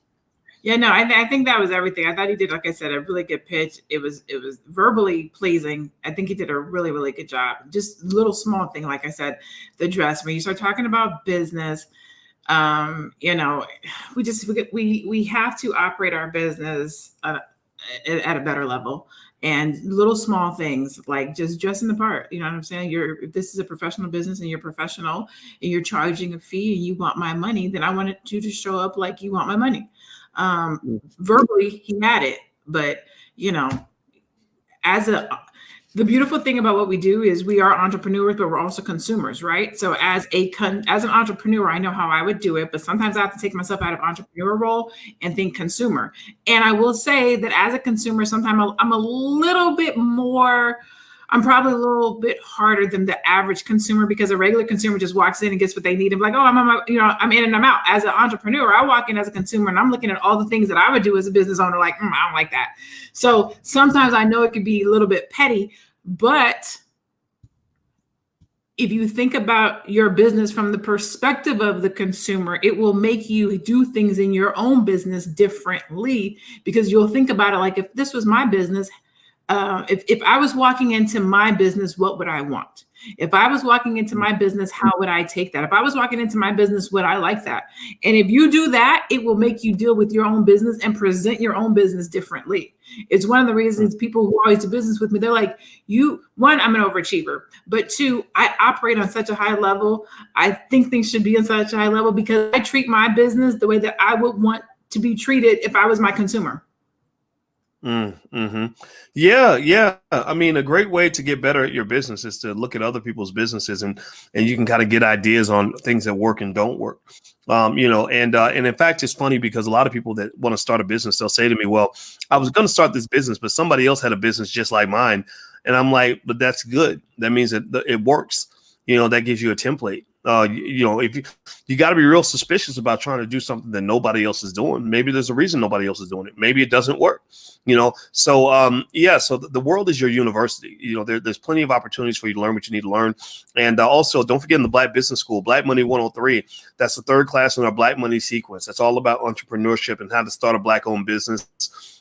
Yeah, no, I think that was everything. I thought he did, like I said, a really good pitch. It was verbally pleasing. I think he did a really, really good job. Just little small thing, like I said, the dress. When you start talking about business, you know, we have to operate our business at a better level. And little small things like just dressing the part. You know what I'm saying? If this is a professional business and you're professional and you're charging a fee and you want my money, then I wanted you to show up like you want my money. Verbally he had it, but you know, the beautiful thing about what we do is we are entrepreneurs, but we're also consumers, right? So as an entrepreneur, I know how I would do it, but sometimes I have to take myself out of entrepreneur role and think consumer. And I will say that as a consumer, sometimes I'm probably a little bit harder than the average consumer, because a regular consumer just walks in and gets what they need and be like, oh, I'm in and I'm out. As an entrepreneur, I walk in as a consumer and I'm looking at all the things that I would do as a business owner, like, I don't like that. So sometimes I know it could be a little bit petty, but if you think about your business from the perspective of the consumer, it will make you do things in your own business differently, because you'll think about it like, if this was my business, if I was walking into my business, what would I want? If I was walking into my business, how would I take that? If I was walking into my business, would I like that? And if you do that, it will make you deal with your own business and present your own business differently. It's one of the reasons people who always do business with me, they're like, one, I'm an overachiever, but two, I operate on such a high level. I think things should be on such a high level because I treat my business the way that I would want to be treated if I was my consumer. Mm-hmm. Yeah. I mean, a great way to get better at your business is to look at other people's businesses, and you can kind of get ideas on things that work and don't work. And in fact, it's funny because a lot of people that want to start a business, they'll say to me, well, I was going to start this business, but somebody else had a business just like mine. And I'm like, but that's good. That means that it works. That gives you a template. If you got to be real suspicious about trying to do something that nobody else is doing. Maybe there's a reason nobody else is doing it. Maybe it doesn't work. So the world is your university. There's plenty of opportunities for you to learn what you need to learn. And also, don't forget, in the Black Business School, Black Money 103, that's the third class in our Black Money sequence. That's all about entrepreneurship and how to start a Black-owned business.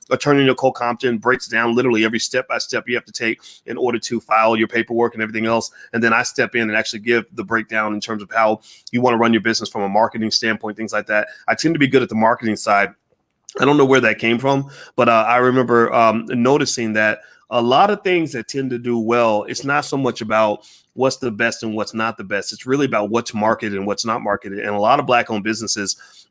Attorney Nicole Compton breaks down literally every step by step you have to take in order to file your paperwork and everything else. And then I step in and actually give the breakdown in terms of how you want to run your business from a marketing standpoint, things like that. I tend to be good at the marketing side. I don't know where that came from, but I remember noticing that a lot of things that tend to do well, it's not so much about what's the best and what's not the best. It's really about what's marketed and what's not marketed. And a lot of Black-owned businesses,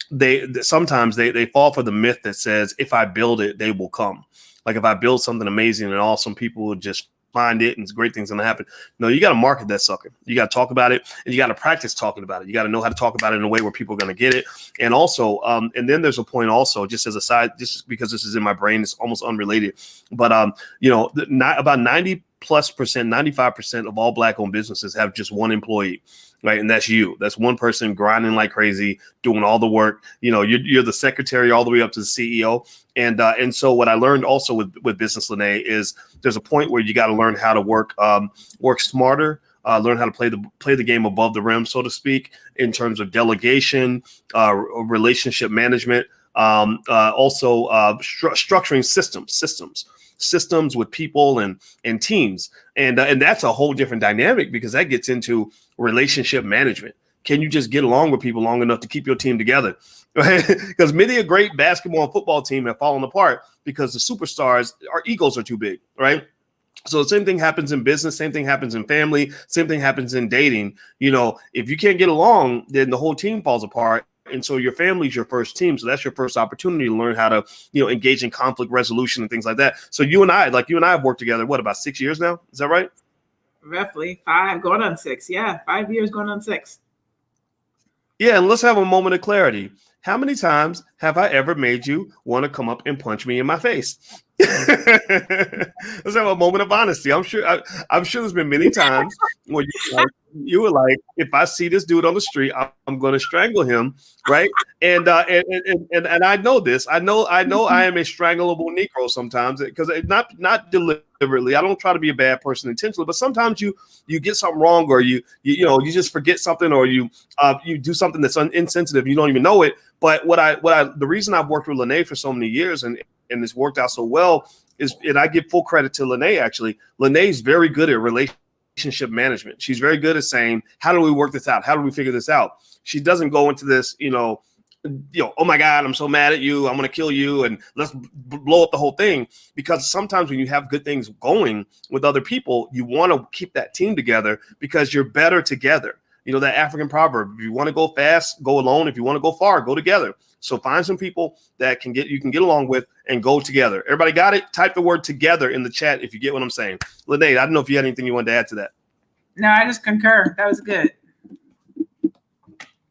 they sometimes fall for the myth that says, if I build it, they will come. Like if I build something amazing and awesome, people will just find it and great things going to happen. No, you got to market that sucker. You got to talk about it, and you got to practice talking about it. You got to know how to talk about it in a way where people are going to get it. And also, and then there's a point also, just as a side, just because this is in my brain, it's almost unrelated, but about 90+%, 95% of all Black-owned businesses have just one employee. Right. And that's you. That's one person grinding like crazy, doing all the work. You're the secretary all the way up to the CEO. And so what I learned also with Business Lene is there's a point where you got to learn how to work smarter, learn how to play the game above the rim, so to speak, in terms of delegation, relationship management, also structuring systems with people and teams. And that's a whole different dynamic, because that gets into relationship management. Can you just get along with people long enough to keep your team together? Right? Because many a great basketball and football team have fallen apart because the superstars, our egos are too big, right? So the same thing happens in business, same thing happens in family, same thing happens in dating. If you can't get along, then the whole team falls apart. And so your family's your first team. So that's your first opportunity to learn how to, engage in conflict resolution and things like that. So you and I have worked together, about 6 years now? Is that right? Roughly 5, going on 6. Yeah, 5 years going on 6. Yeah, and let's have a moment of clarity. How many times have I ever made you want to come up and punch me in my face? Let's have a moment of honesty. I'm sure there's been many times when you were like, if I see this dude on the street, I'm going to strangle him, right? And I know this. I know I am a strangleable Negro sometimes, because not deliberately. I don't try to be a bad person intentionally, but sometimes you get something wrong, or you just forget something, or you do something that's insensitive. You don't even know it. But the reason I've worked with Lene for so many years and it's worked out so well is, and I give full credit to Lene, actually. Lene's very good at relationship management. She's very good at saying, how do we work this out? How do we figure this out? She doesn't go into this, oh my God, I'm so mad at you, I'm going to kill you, and let's blow up the whole thing. Because sometimes when you have good things going with other people, you want to keep that team together because you're better together. That African proverb, if you want to go fast, go alone. If you want to go far, go together. So find some people that you can get along with and go together. Everybody got it? Type the word together in the chat if you get what I'm saying. Lene, I don't know if you had anything you wanted to add to that. No, I just concur. That was good.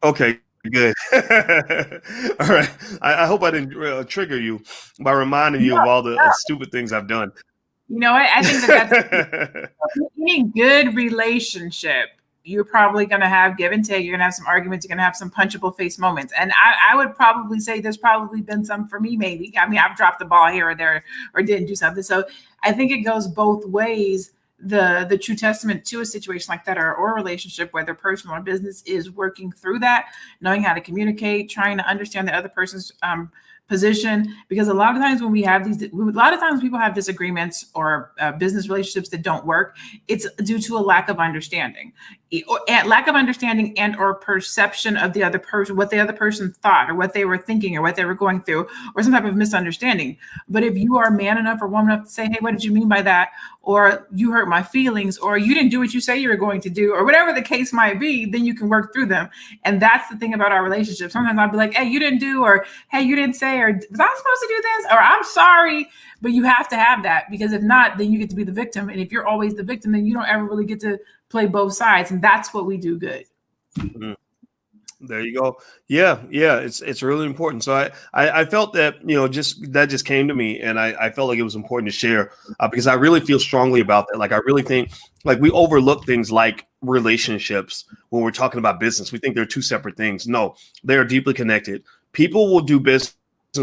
Okay, good. All right. I hope I didn't trigger you by reminding you of all the stupid things I've done. You know what? I think that's any good relationship. You're probably going to have give and take. You're going to have some arguments. You're going to have some punchable face moments. And I would probably say there's probably been some for me, maybe. I mean, I've dropped the ball here or there or didn't do something. So I think it goes both ways. The true testament to a situation like that or a relationship, whether personal or business, is working through that, knowing how to communicate, trying to understand the other person's position. Because a lot of times when we have people have disagreements or business relationships that don't work, it's due to a lack of understanding, and or perception of the other person, what the other person thought or what they were thinking or what they were going through, or some type of misunderstanding. But if you are man enough or woman enough to say, hey, what did you mean by that? Or you hurt my feelings, or you didn't do what you say you were going to do, or whatever the case might be, then you can work through them. And that's the thing about our relationship. Sometimes I'll be like, hey, you didn't do, or hey, you didn't say, or was I supposed to do this? Or I'm sorry. But you have to have that, because if not, then you get to be the victim. And if you're always the victim, then you don't ever really get to play both sides. And that's what we do good. Mm-hmm. There you go. Yeah. It's really important. So I felt that, that just came to me, and I felt like it was important to share because I really feel strongly about that. Like, I really think like we overlook things like relationships when we're talking about business. We think they're two separate things. No, they are deeply connected. People will do business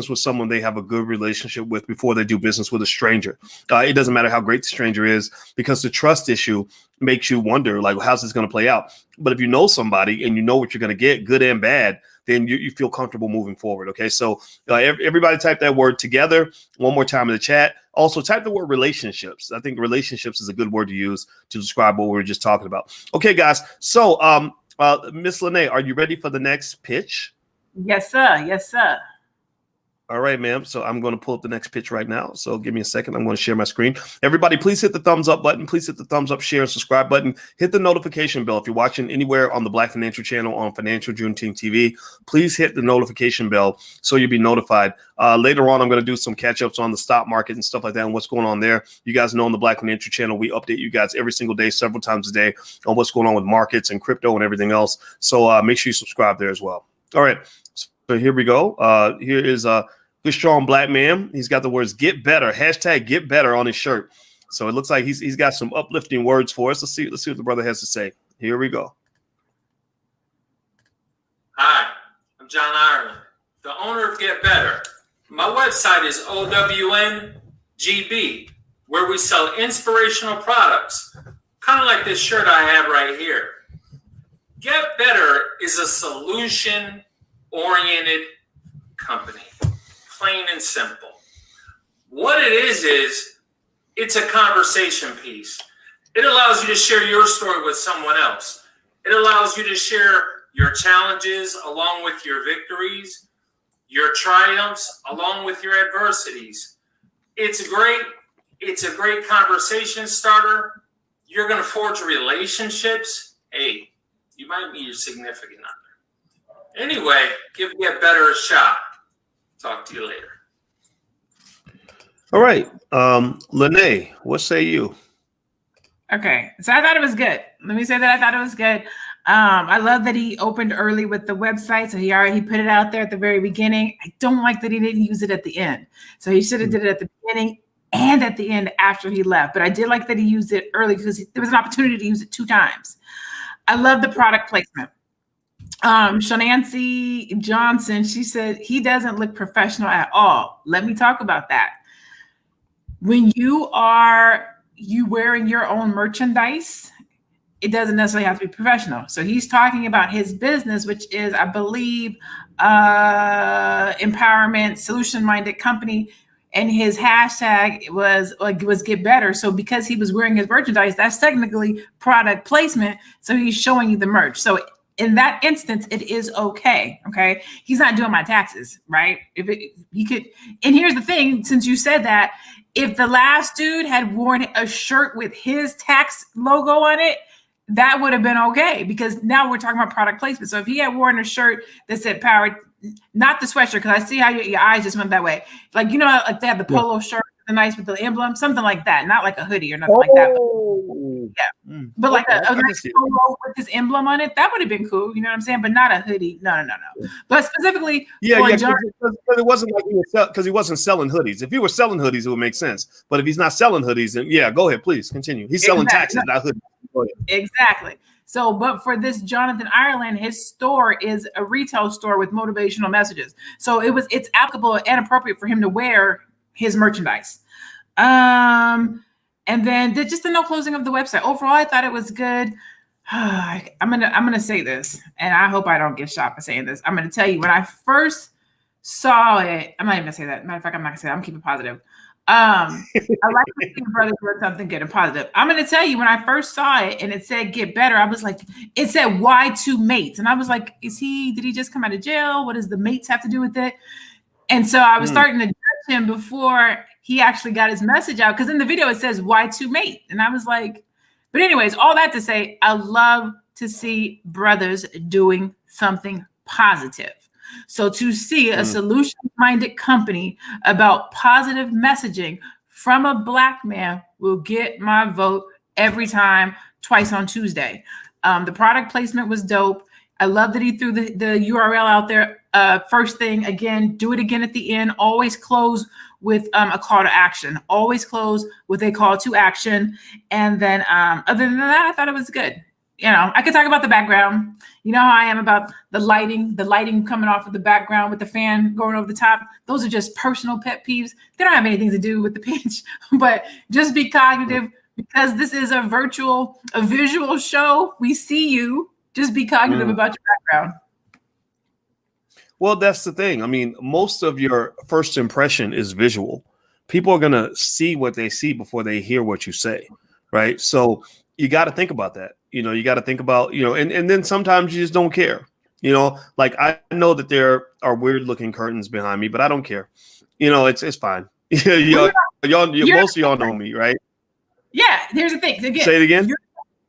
with someone they have a good relationship with before they do business with a stranger. It doesn't matter how great the stranger is, because the trust issue makes you wonder, like, how's this going to play out? But if you know somebody and you know what you're going to get, good and bad, then you feel comfortable moving forward. Okay, so everybody type that word together one more time in the chat. Also type the word relationships. I think relationships is a good word to use to describe what we were just talking about. Okay, guys. So Miss Lene, are you ready for the next pitch? Yes, sir. Yes, sir. All right, ma'am. So I'm going to pull up the next pitch right now. So give me a second. I'm going to share my screen. Everybody, please hit the thumbs up button. Please hit the thumbs up, share, and subscribe button. Hit the notification bell. If you're watching anywhere on the Black Financial Channel on Financial Juneteenth TV, please hit the notification bell so you'll be notified. Later on, I'm going to do some catch-ups on the stock market and stuff like that and what's going on there. You guys know on the Black Financial Channel, we update you guys every single day, several times a day, on what's going on with markets and crypto and everything else. So make sure you subscribe there as well. All right. So here we go. Here is a good, strong black man. He's got the words "get better," hashtag "get better" on his shirt. So it looks like he's got some uplifting words for us. Let's see what the brother has to say. Here we go. Hi, I'm John Ireland, the owner of Get Better. My website is OWNGB, where we sell inspirational products, kind of like this shirt I have right here. Get Better is a solution-oriented company, plain and simple. What it is it's a conversation piece. It allows you to share your story with someone else. It allows you to share your challenges along with your victories, your triumphs along with your adversities. It's a great conversation starter. You're going to forge relationships. Hey, you might meet your significant other. Anyway, give Get Better a shot. Talk to you later. All right. Lene, what say you? Okay. So I thought it was good. Let me say that I thought it was good. I love that he opened early with the website. So he put it out there at the very beginning. I don't like that he didn't use it at the end. So he should have did it at the beginning and at the end after he left. But I did like that he used it early because there was an opportunity to use it 2 times. I love the product placement. Shanancy Johnson, she said, he doesn't look professional at all. Let me talk about that. When you wearing your own merchandise, it doesn't necessarily have to be professional. So he's talking about his business, which is, I believe, empowerment, solution-minded company. And his hashtag was get better. So because he was wearing his merchandise, that's technically product placement. So he's showing you the merch. So in that instance, it is okay. Okay. He's not doing my taxes, right? He could, and here's the thing, since you said that, if the last dude had worn a shirt with his tax logo on it, that would have been okay, because now we're talking about product placement. So if he had worn a shirt that said Power, not the sweatshirt, because I see how your eyes just went that way. Like, you know, like they have the polo shirt, the nice with the emblem, something like that. Not like a hoodie or nothing like that. But, but like a nice polo with his emblem on it, that would have been cool. You know what I'm saying? But not a hoodie. No. But specifically, because it wasn't like because he wasn't selling hoodies. If he were selling hoodies, it would make sense. But if he's not selling hoodies, then yeah, go ahead, please continue. He's selling taxes, not hoodies. Exactly. So, but for this Jonathan Ireland, his store is a retail store with motivational messages. So it's applicable and appropriate for him to wear his merchandise. And then just the no closing of the website. Overall, I thought it was good. I'm gonna say this, and I hope I don't get shot for saying this. I'm gonna tell you, when I first saw it, I'm not even gonna say that. Matter of fact, I'm not gonna say that. I'm keeping positive. I like to see brothers doing something good and positive. I'm going to tell you, when I first saw it and it said get better, I was like, it said why 2 mates? And I was like, did he just come out of jail? What does the mates have to do with it? And so I was starting to judge him before he actually got his message out. Because in the video, it says why 2 mate? And I was like, but anyways, all that to say, I love to see brothers doing something positive. So to see a solution-minded company about positive messaging from a Black man will get my vote every time, twice on Tuesday. The product placement was dope. I love that he threw the URL out there. First thing, again, do it again at the end. Always close with a call to action. Always close with a call to action. And then other than that, I thought it was good. You know, I could talk about the background. You know how I am about the lighting coming off of the background with the fan going over the top. Those are just personal pet peeves. They don't have anything to do with the pitch, but just be cognitive, because this is a visual show. We see you. Just be cognitive about your background. Well, that's the thing. I mean, most of your first impression is visual. People are going to see what they see before they hear what you say, right? So you got to think about that. You know, you got to think about, you know, and then sometimes you just don't care. You know, like I know that there are weird looking curtains behind me, but I don't care. You know, it's fine. y'all, most of y'all know me, right? Yeah. Here's the thing. Again, say it again.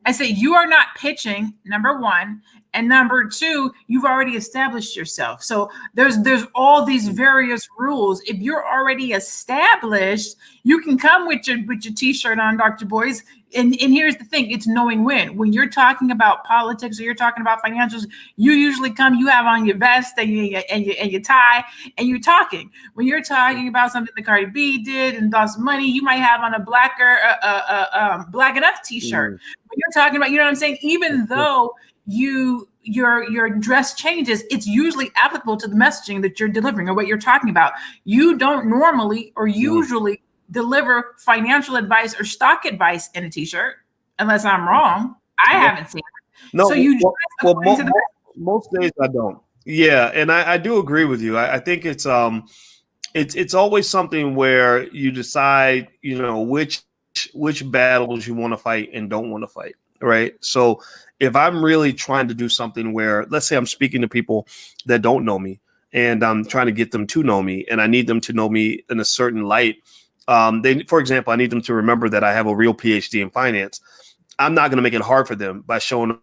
I say you are not pitching, number one, and number two, you've already established yourself. So there's all these various rules. If you're already established, you can come with your t-shirt on, Dr. Boys. And here's the thing, it's knowing when. When you're talking about politics or you're talking about financials, you usually come, you have on your vest and your tie, and you're talking. When you're talking about something that Cardi B did and lost money, you might have on a Black Enough t-shirt. When you're talking about, you know what I'm saying? Even though your dress changes, it's usually applicable to the messaging that you're delivering or what you're talking about. You don't normally or usually deliver financial advice or stock advice in a t-shirt, unless I'm wrong. I haven't seen it. No, so you most days I don't. Yeah, and I do agree with you. I think it's always something where you decide, you know, which battles you want to fight and don't want to fight, right? So if I'm really trying to do something where, let's say I'm speaking to people that don't know me and I'm trying to get them to know me and I need them to know me in a certain light, for example, I need them to remember that I have a real PhD in finance. I'm not going to make it hard for them by showing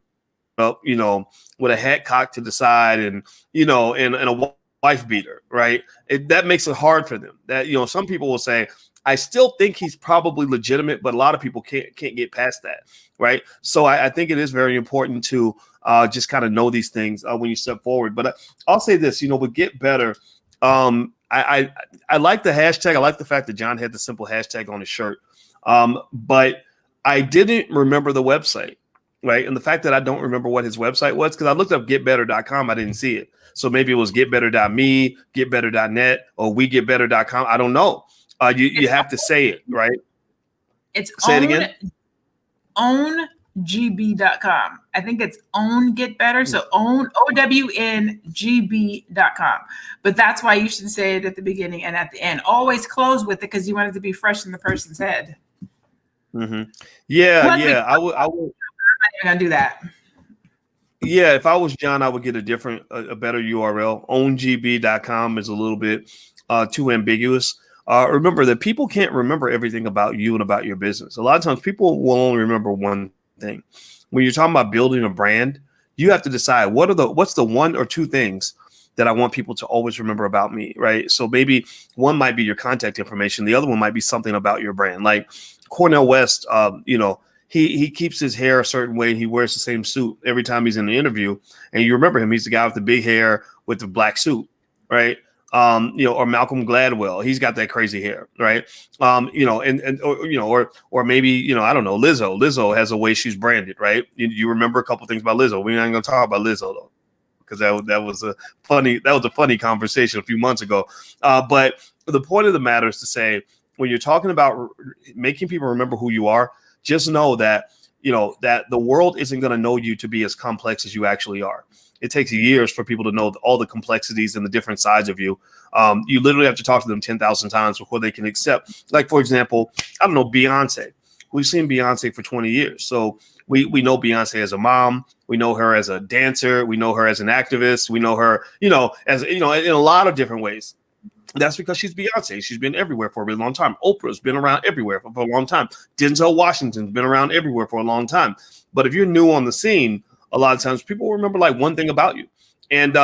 up, you know, with a hat cocked to the side and, you know, and a wife beater, right? That makes it hard for them. That, you know, some people will say, I still think he's probably legitimate, but a lot of people can't get past that, right? So I think it is very important to just kind of know these things when you step forward. But I'll say this, you know, with Get Better, I like the hashtag. I like the fact that John had the simple hashtag on his shirt. But I didn't remember the website, right? And the fact that I don't remember what his website was, because I looked up getbetter.com, I didn't see it. So maybe it was getbetter.me, getbetter.net, or wegetbetter.com. I don't know. You have to say it, right? It's Say it again. OwnGB.com. I think it's own get better. So own OWNGB.com. But that's why you should say it at the beginning and at the end. Always close with it because you want it to be fresh in the person's head. Mm-hmm. Yeah, Luckily, yeah. I would. I'm not even gonna do that. Yeah, if I was John, I would get a better URL. OwnGB.com is a little bit too ambiguous. Remember that people can't remember everything about you and about your business. A lot of times people will only remember one thing. When you're talking about building a brand, you have to decide what's the one or two things that I want people to always remember about me, right? So maybe one might be your contact information. The other one might be something about your brand. Like Cornel West, he keeps his hair a certain way. He wears the same suit every time he's in an interview. And you remember him. He's the guy with the big hair with the black suit, right? Or Malcolm Gladwell, he's got that crazy hair, right? Or maybe, I don't know, Lizzo. Lizzo has a way she's branded, right? You remember a couple things about Lizzo. We're not going to talk about Lizzo though, because that was a funny conversation a few months ago. But the point of the matter is to say, when you're talking about making people remember who you are, just know that that the world isn't going to know you to be as complex as you actually are. It takes years for people to know all the complexities and the different sides of you. You literally have to talk to them 10,000 times before they can accept. Like, for example, I don't know, Beyonce. We've seen Beyonce for 20 years. So we know Beyonce as a mom. We know her as a dancer. We know her as an activist. We know her, in a lot of different ways. That's because she's Beyonce. She's been everywhere for a really long time. Oprah's been around everywhere for a long time. Denzel Washington's been around everywhere for a long time. But if you're new on the scene, a lot of times people will remember like one thing about you. And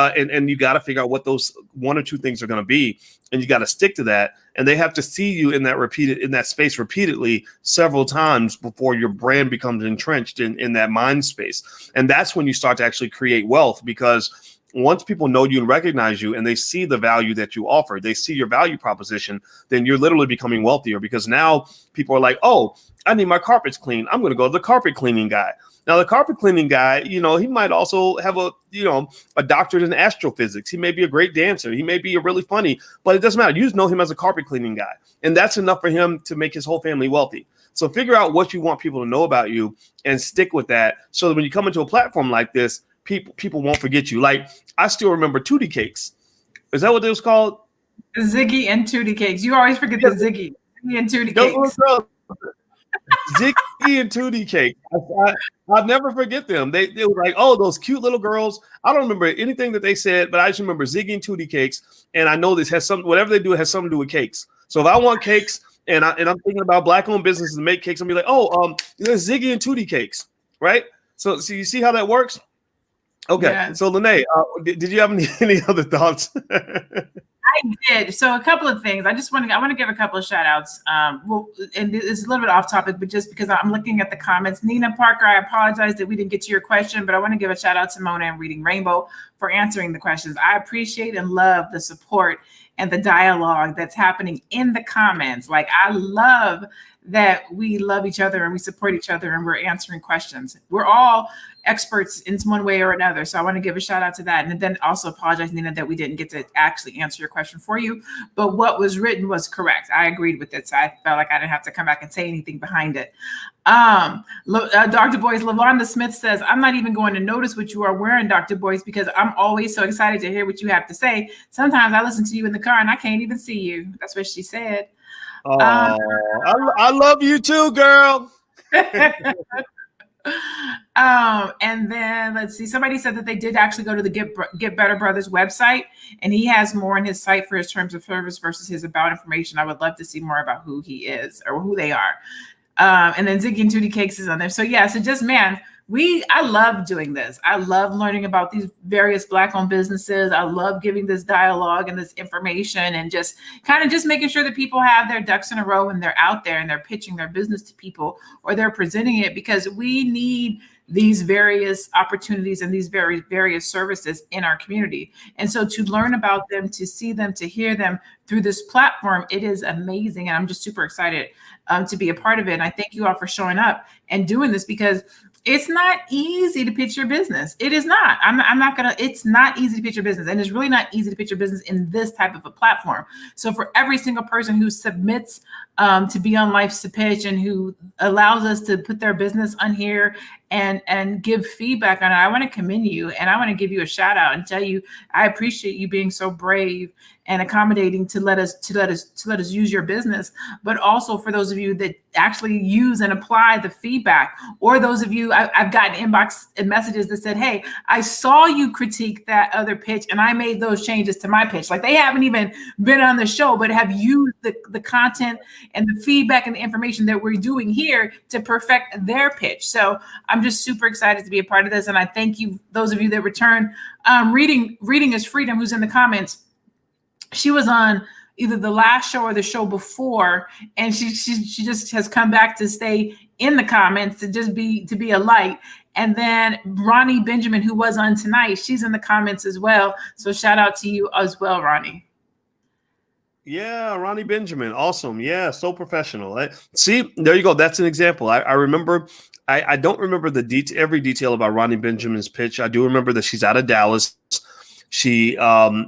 you got to figure out what those one or two things are going to be. And you got to stick to that. And they have to see you in that space repeatedly several times before your brand becomes entrenched in that mind space. And that's when you start to actually create wealth, because once people know you and recognize you and they see the value that you offer, they see your value proposition, then you're literally becoming wealthier, because now people are like, oh, I need my carpets cleaned. I'm going to go to the carpet cleaning guy. Now, the carpet cleaning guy, he might also have a doctorate in astrophysics. He may be a great dancer. He may be really funny, but it doesn't matter. You just know him as a carpet cleaning guy. And that's enough for him to make his whole family wealthy. So figure out what you want people to know about you and stick with that, so that when you come into a platform like this, people won't forget you. Like, I still remember Tootie Cakes. Is that what it was called? Ziggy and Tootie Cakes. You always forget the Ziggy and Tootie Cakes. Ziggy and Tootie Cakes. I'll never forget them. They were like, oh, those cute little girls. I don't remember anything that they said, but I just remember Ziggy and Tootie Cakes. And I know this has whatever they do, it has something to do with cakes. So if I want cakes and I'm thinking about black-owned businesses to make cakes, I'm be like, there's Ziggy and Tootie Cakes, right? So you see how that works? Okay. Yeah. So Lene, did you have any other thoughts? I did. So a couple of things. I want to give a couple of shout outs. And it's a little bit off topic, but just because I'm looking at the comments. Nina Parker, I apologize that we didn't get to your question, but I want to give a shout out to Mona and Reading Rainbow for answering the questions. I appreciate and love the support and the dialogue that's happening in the comments. Like, I love that we love each other and we support each other and we're answering questions. We're all experts in one way or another. So I want to give a shout out to that. And then also apologize, Nina, that we didn't get to actually answer your question for you. But what was written was correct. I agreed with it. So I felt like I didn't have to come back and say anything behind it. Dr. Boyce, LaVonda Smith says, I'm not even going to notice what you are wearing, Dr. Boyce, because I'm always so excited to hear what you have to say. Sometimes I listen to you in the car and I can't even see you. That's what she said. Oh, I love you too, girl. And then let's see, somebody said that they did actually go to the Get Better Brothers website, and he has more on his site for his terms of service versus his about information. I would love to see more about who he is or who they are. And then Ziggy and Tootie Cakes is on there. So yeah, so just, man, I love doing this. I love learning about these various Black-owned businesses. I love giving this dialogue and this information and just kind of just making sure that people have their ducks in a row and they're out there and they're pitching their business to people or they're presenting it, because we need these various opportunities and these various services in our community. And so to learn about them, to see them, to hear them through this platform, it is amazing. And I'm just super excited to be a part of it. And I thank you all for showing up and doing this, because it's not easy to pitch your business. It is not. It's not easy to pitch your business. And it's really not easy to pitch your business in this type of a platform. So for every single person who submits to be on Life's to Pitch and who allows us to put their business on here and give feedback on it, I want to commend you, and I want to give you a shout out and tell you I appreciate you being so brave and accommodating to let us use your business. But also for those of you that actually use and apply the feedback, or those of you, I've gotten inbox and messages that said, hey, I saw you critique that other pitch and I made those changes to my pitch. Like, they haven't even been on the show, but have used the content and the feedback and the information that we're doing here to perfect their pitch. So I'm just super excited to be a part of this. And I thank you, those of you that return. Reading is Freedom, who's in the comments. She was on either the last show or the show before, and she just has come back to stay in the comments to be a light. And then Ronnie Benjamin, who was on tonight, she's in the comments as well. So shout out to you as well, Ronnie. Yeah, Ronnie Benjamin. Awesome. Yeah, so professional. See, there you go. That's an example. I remember, I don't remember every detail about Ronnie Benjamin's pitch. I do remember that she's out of Dallas. She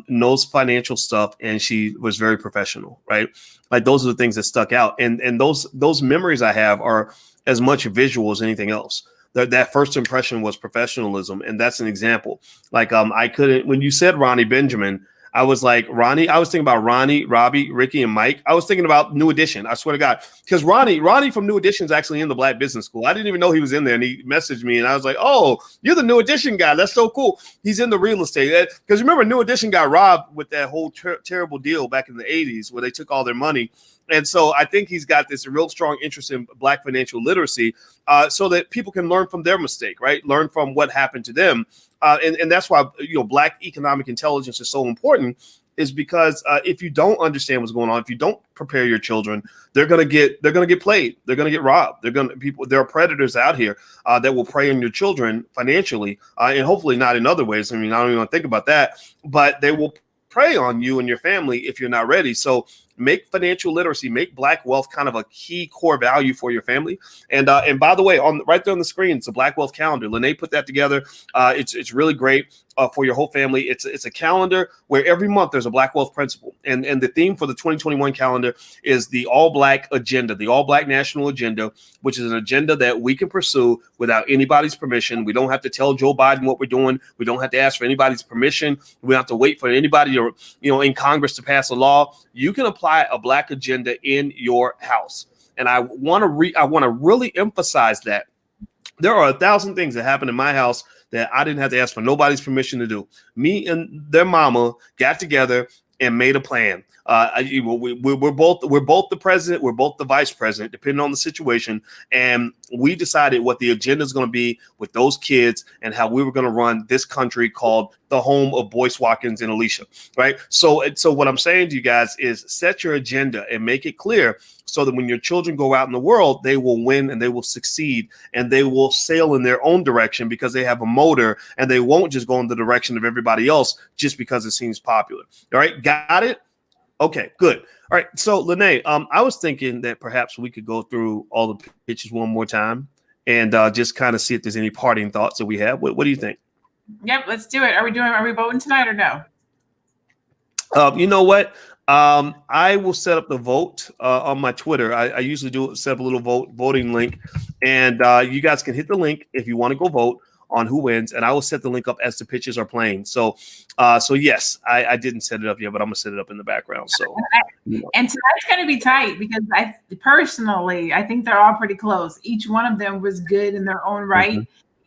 knows financial stuff, and she was very professional, right? Like, those are the things that stuck out. And those memories I have are as much visual as anything else. That first impression was professionalism. And that's an example. Like, when you said Ronnie Benjamin, I was like, Ronnie, I was thinking about Ronnie, Robbie, Ricky, and Mike. I was thinking about New Edition. I swear to God. Because Ronnie from New Edition is actually in the Black Business School. I didn't even know he was in there. And he messaged me, and I was like, oh, you're the New Edition guy. That's so cool. He's in the real estate. Because remember, New Edition got robbed with that whole terrible deal back in the 80s where they took all their money. And so I think he's got this real strong interest in Black financial literacy so that people can learn from their mistake, right? Learn from what happened to them. And that's why, Black economic intelligence is so important, is because if you don't understand what's going on, if you don't prepare your children, they're gonna get played. They're gonna get robbed. There are predators out here that will prey on your children financially, and hopefully not in other ways. I mean, I don't even want to think about that, but they will prey on you and your family if you're not ready. So make financial literacy, make Black wealth kind of a key core value for your family. And by the way, right there on the screen, it's a Black Wealth calendar. Lene put that together. It's really great for your whole family. It's a calendar where every month there's a Black Wealth principle. And the theme for the 2021 calendar is the All Black agenda, the All Black national agenda, which is an agenda that we can pursue without anybody's permission. We don't have to tell Joe Biden what we're doing. We don't have to ask for anybody's permission. We don't have to wait for anybody or in Congress to pass a law. You can apply a Black agenda in your house. And I want to really emphasize that there are 1,000 things that happen in my house that I didn't have to ask for nobody's permission to do. Me and their mama got together and made a plan. We're both the president, we're both the vice president, depending on the situation. And we decided what the agenda is going to be with those kids and how we were going to run this country called the home of Boyce Watkins and Alicia, right? So what I'm saying to you guys is set your agenda and make it clear so that when your children go out in the world, they will win and they will succeed and they will sail in their own direction because they have a motor, and they won't just go in the direction of everybody else just because it seems popular. All right, got it? Okay, good. All right, so Lene, I was thinking that perhaps we could go through all the pitches one more time and just kind of see if there's any parting thoughts that we have. What do you think? Yep, let's do it. Are we voting tonight or no? You know what? I will set up the vote on my Twitter. I usually set up a little voting link, and you guys can hit the link if you want to go vote on who wins, and I will set the link up as the pitches are playing. So yes, I didn't set it up yet, but I'm gonna set it up in the background. So, and tonight's gonna be tight because I think they're all pretty close. Each one of them was good in their own right. Mm-hmm.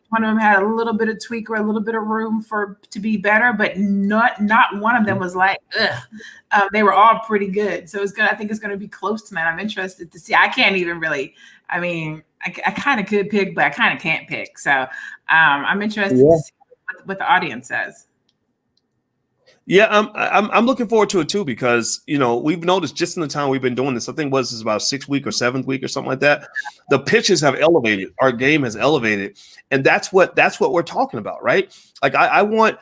One of them had a little bit of tweak or a little bit of room to be better, but not one of them was like, ugh. They were all pretty good. So I think it's gonna be close tonight. I'm interested to see. I can't even really. I mean, I kind of could pick, but I kind of can't pick. So I'm interested to see what the audience says. Yeah, I'm looking forward to it too because we've noticed just in the time we've been doing this. I think this is about 6th week or 7th week or something like that. The pitches have elevated. Our game has elevated, and that's what we're talking about, right? Like I want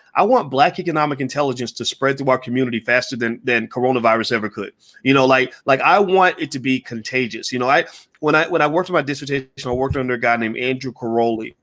Black economic intelligence to spread through our community faster than coronavirus ever could. Like I want it to be contagious. When I worked on my dissertation, I worked under a guy named Andrew Caroli,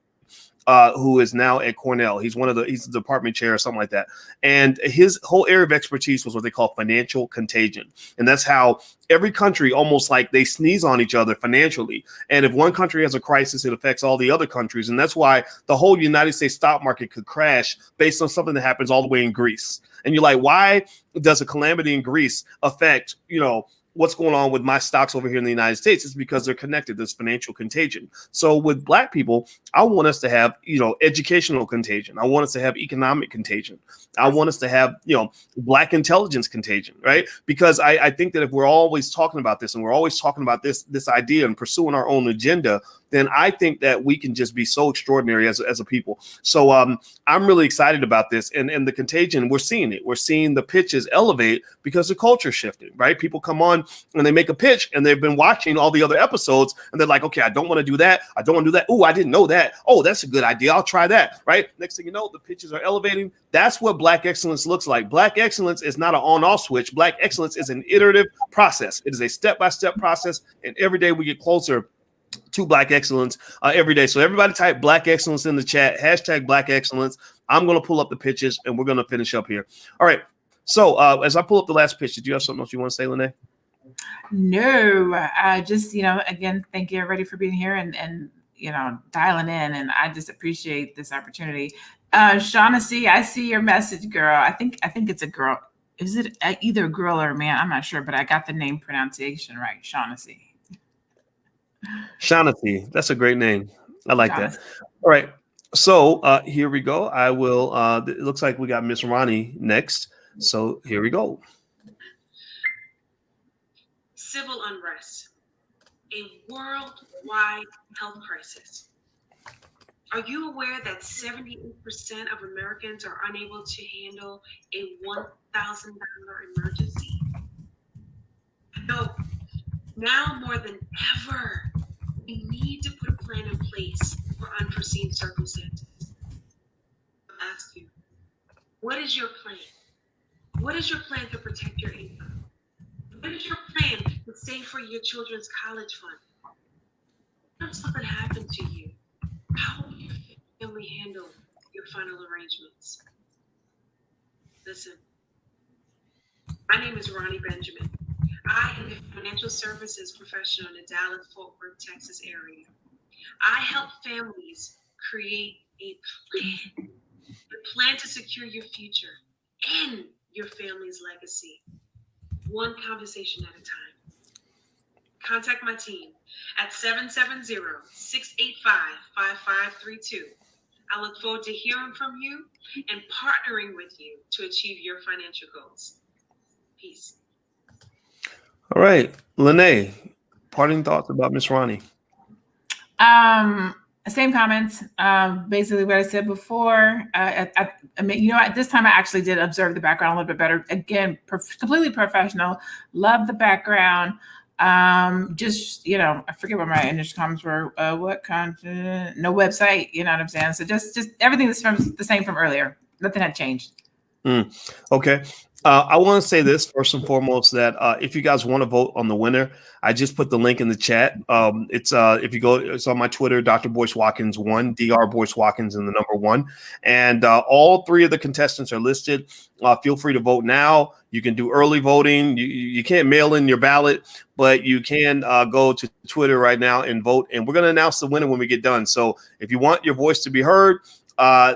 who is now at Cornell. He's the department chair or something like that. And his whole area of expertise was what they call financial contagion. And that's how every country almost like they sneeze on each other financially. And if one country has a crisis, it affects all the other countries. And that's why the whole United States stock market could crash based on something that happens all the way in Greece. And you're like, why does a calamity in Greece affect, what's going on with my stocks over here in the United States? It's because they're connected. There's financial contagion. So with Black people, I want us to have, educational contagion. I want us to have economic contagion. I want us to have, Black intelligence contagion, right? Because I think that if we're always talking about this and we're always talking about this idea and pursuing our own agenda, then I think that we can just be so extraordinary as a people. So I'm really excited about this. And the contagion, we're seeing it. We're seeing the pitches elevate because the culture shifted, right? People come on and they make a pitch and they've been watching all the other episodes and they're like, okay, I don't want to do that. I don't want to do that. Oh, I didn't know that. Oh, that's a good idea. I'll try that, right? Next thing you know, the pitches are elevating. That's what Black excellence looks like. Black excellence is not an on-off switch. Black excellence is an iterative process. It is a step-by-step process. And every day we get closer to Black excellence every day. So everybody type Black excellence in the chat, hashtag Black excellence. I'm going to pull up the pitches and we're going to finish up here. All right. So as I pull up the last pitch, do you have something else you want to say, Lene? No, just, again, thank you everybody for being here and dialing in. And I just appreciate this opportunity. Shaughnessy, I see your message, girl. I think it's a girl. Is it either a girl or a man? I'm not sure, but I got the name pronunciation right. Shaughnessy. Shaughnessy. That's a great name. I like that. All right. So here we go. I will. It looks like we got Miss Ronnie next. So here we go. Civil unrest, a worldwide health crisis. Are you aware that 78% of Americans are unable to handle a $1,000 emergency? No, now more than ever, we need to put a plan in place for unforeseen circumstances. I'll ask you, what is your plan? What is your plan to protect your income? What is your plan to save for your children's college fund? What if something happened to you? How will your family handle your final arrangements? Listen, my name is Ronnie Benjamin. I am a financial services professional in the Dallas-Fort Worth, Texas area. I help families create a plan to secure your future and your family's legacy, one conversation at a time. Contact my team at 770-685-5532. I look forward to hearing from you and partnering with you to achieve your financial goals. Peace. All right, Lene, parting thoughts about Miss Ronnie. Same comments. Basically what I said before. I mean, at this time I actually did observe the background a little bit better. Again, completely professional. Love the background. Just, I forget what my initial comments were. What content? No website. You know what I'm saying? So just everything that's the same from earlier. Nothing had changed. Okay. I want to say this first and foremost that if you guys want to vote on the winner, I just put the link in the chat. It's if you go, it's on my Twitter, Dr. Boyce Watkins 1, Dr. Boyce Watkins and the number 1. And all 3 of the contestants are listed. Feel free to vote now. You can do early voting. You can't mail in your ballot, but you can go to Twitter right now and vote. And we're going to announce the winner when we get done. So if you want your voice to be heard,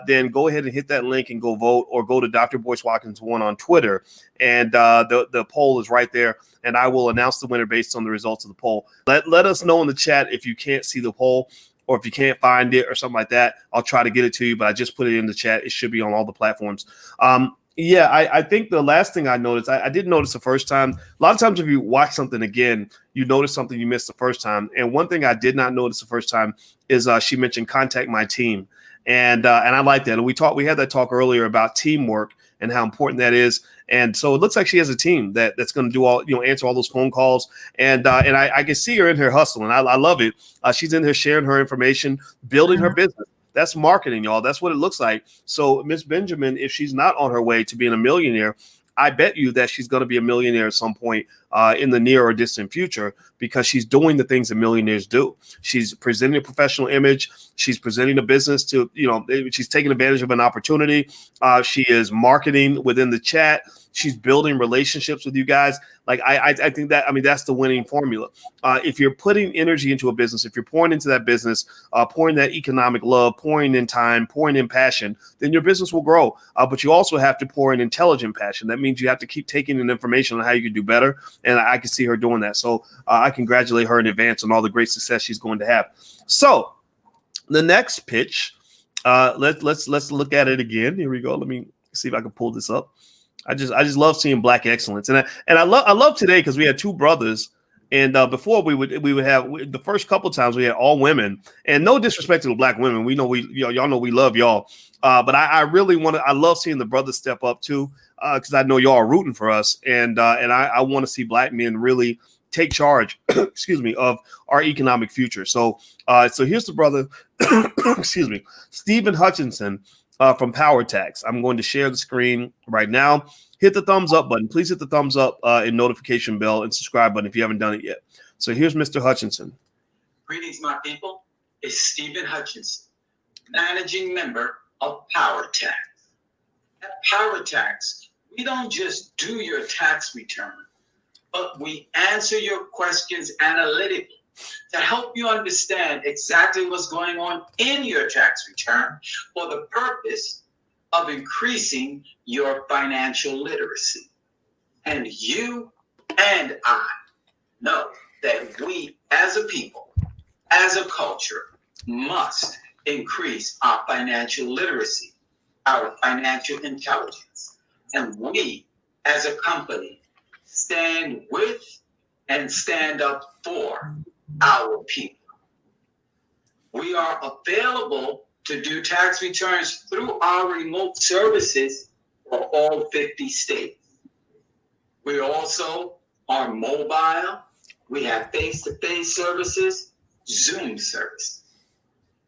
then go ahead and hit that link and go vote, or go to Dr. Boyce Watkins 1 on Twitter. And the poll is right there. And I will announce the winner based on the results of the poll. Let us know in the chat if you can't see the poll or if you can't find it or something like that. I'll try to get it to you, but I just put it in the chat. It should be on all the platforms. I think the last thing I noticed, I did notice the first time. A lot of times if you watch something again, you notice something you missed the first time. And one thing I did not notice the first time is she mentioned contact my team. And I like that. And we had that talk earlier about teamwork and how important that is. And so it looks like she has a team that's going to do all, answer all those phone calls. And I can see her in here hustling. I love it. She's in here sharing her information, building her business. That's marketing, y'all. That's what it looks like. So Miss Benjamin, if she's not on her way to being a millionaire, I bet you that she's going to be a millionaire at some point in the near or distant future, because she's doing the things that millionaires do. She's presenting a professional image. She's presenting a business to, she's taking advantage of an opportunity. She is marketing within the chat. She's building relationships with you guys. Like, I think that, that's the winning formula. If you're putting energy into a business, if you're pouring into that business, pouring that economic love, pouring in time, pouring in passion, then your business will grow. But you also have to pour in intelligent passion. That means you have to keep taking in information on how you can do better. And I can see her doing that. So I congratulate her in advance on all the great success she's going to have. So the next pitch, let's look at it again. Here we go. Let me see if I can pull this up. I just love seeing Black excellence, and I love today because we had two brothers, and before we would have the first couple times we had all women, and no disrespect to the Black women, we know y'all know we love y'all, but I really I love seeing the brothers step up too, because I know y'all are rooting for us, and I want to see Black men really take charge, excuse me, of our economic future. So here's the brother, excuse me, Stephen Hutchinson. From Power Tax. I'm going to share the screen right now. Hit the thumbs up button. Please hit the thumbs up and notification bell and subscribe button if you haven't done it yet. So here's Mr. Hutchinson. Greetings, my people. It's Stephen Hutchinson, managing member of Power Tax. At Power Tax, we don't just do your tax return, but we answer your questions analytically to help you understand exactly what's going on in your tax return for the purpose of increasing your financial literacy. And you and I know that we as a people, as a culture, must increase our financial literacy, our financial intelligence. And we as a company stand with and stand up for our people. We are available to do tax returns through our remote services for all 50 states. We also are mobile. We have face-to-face services, Zoom service.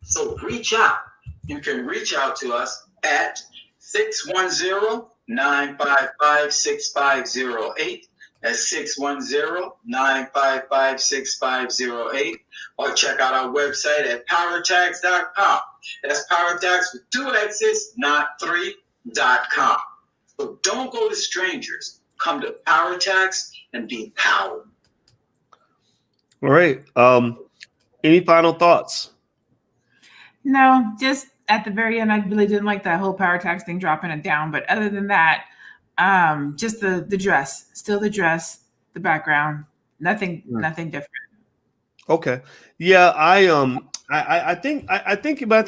So reach out. You can reach out to us at 610-955-6508. That's 610-955-6508. Or check out our website at powertax.com. That's PowerTax with 2 X's, not 3.com. So don't go to strangers. Come to PowerTax and be powered. All right. Any final thoughts? No, just at the very end, I really didn't like that whole Power Tax thing dropping it down. But other than that, just the dress, still the dress, the background, nothing different. Okay. Yeah, I think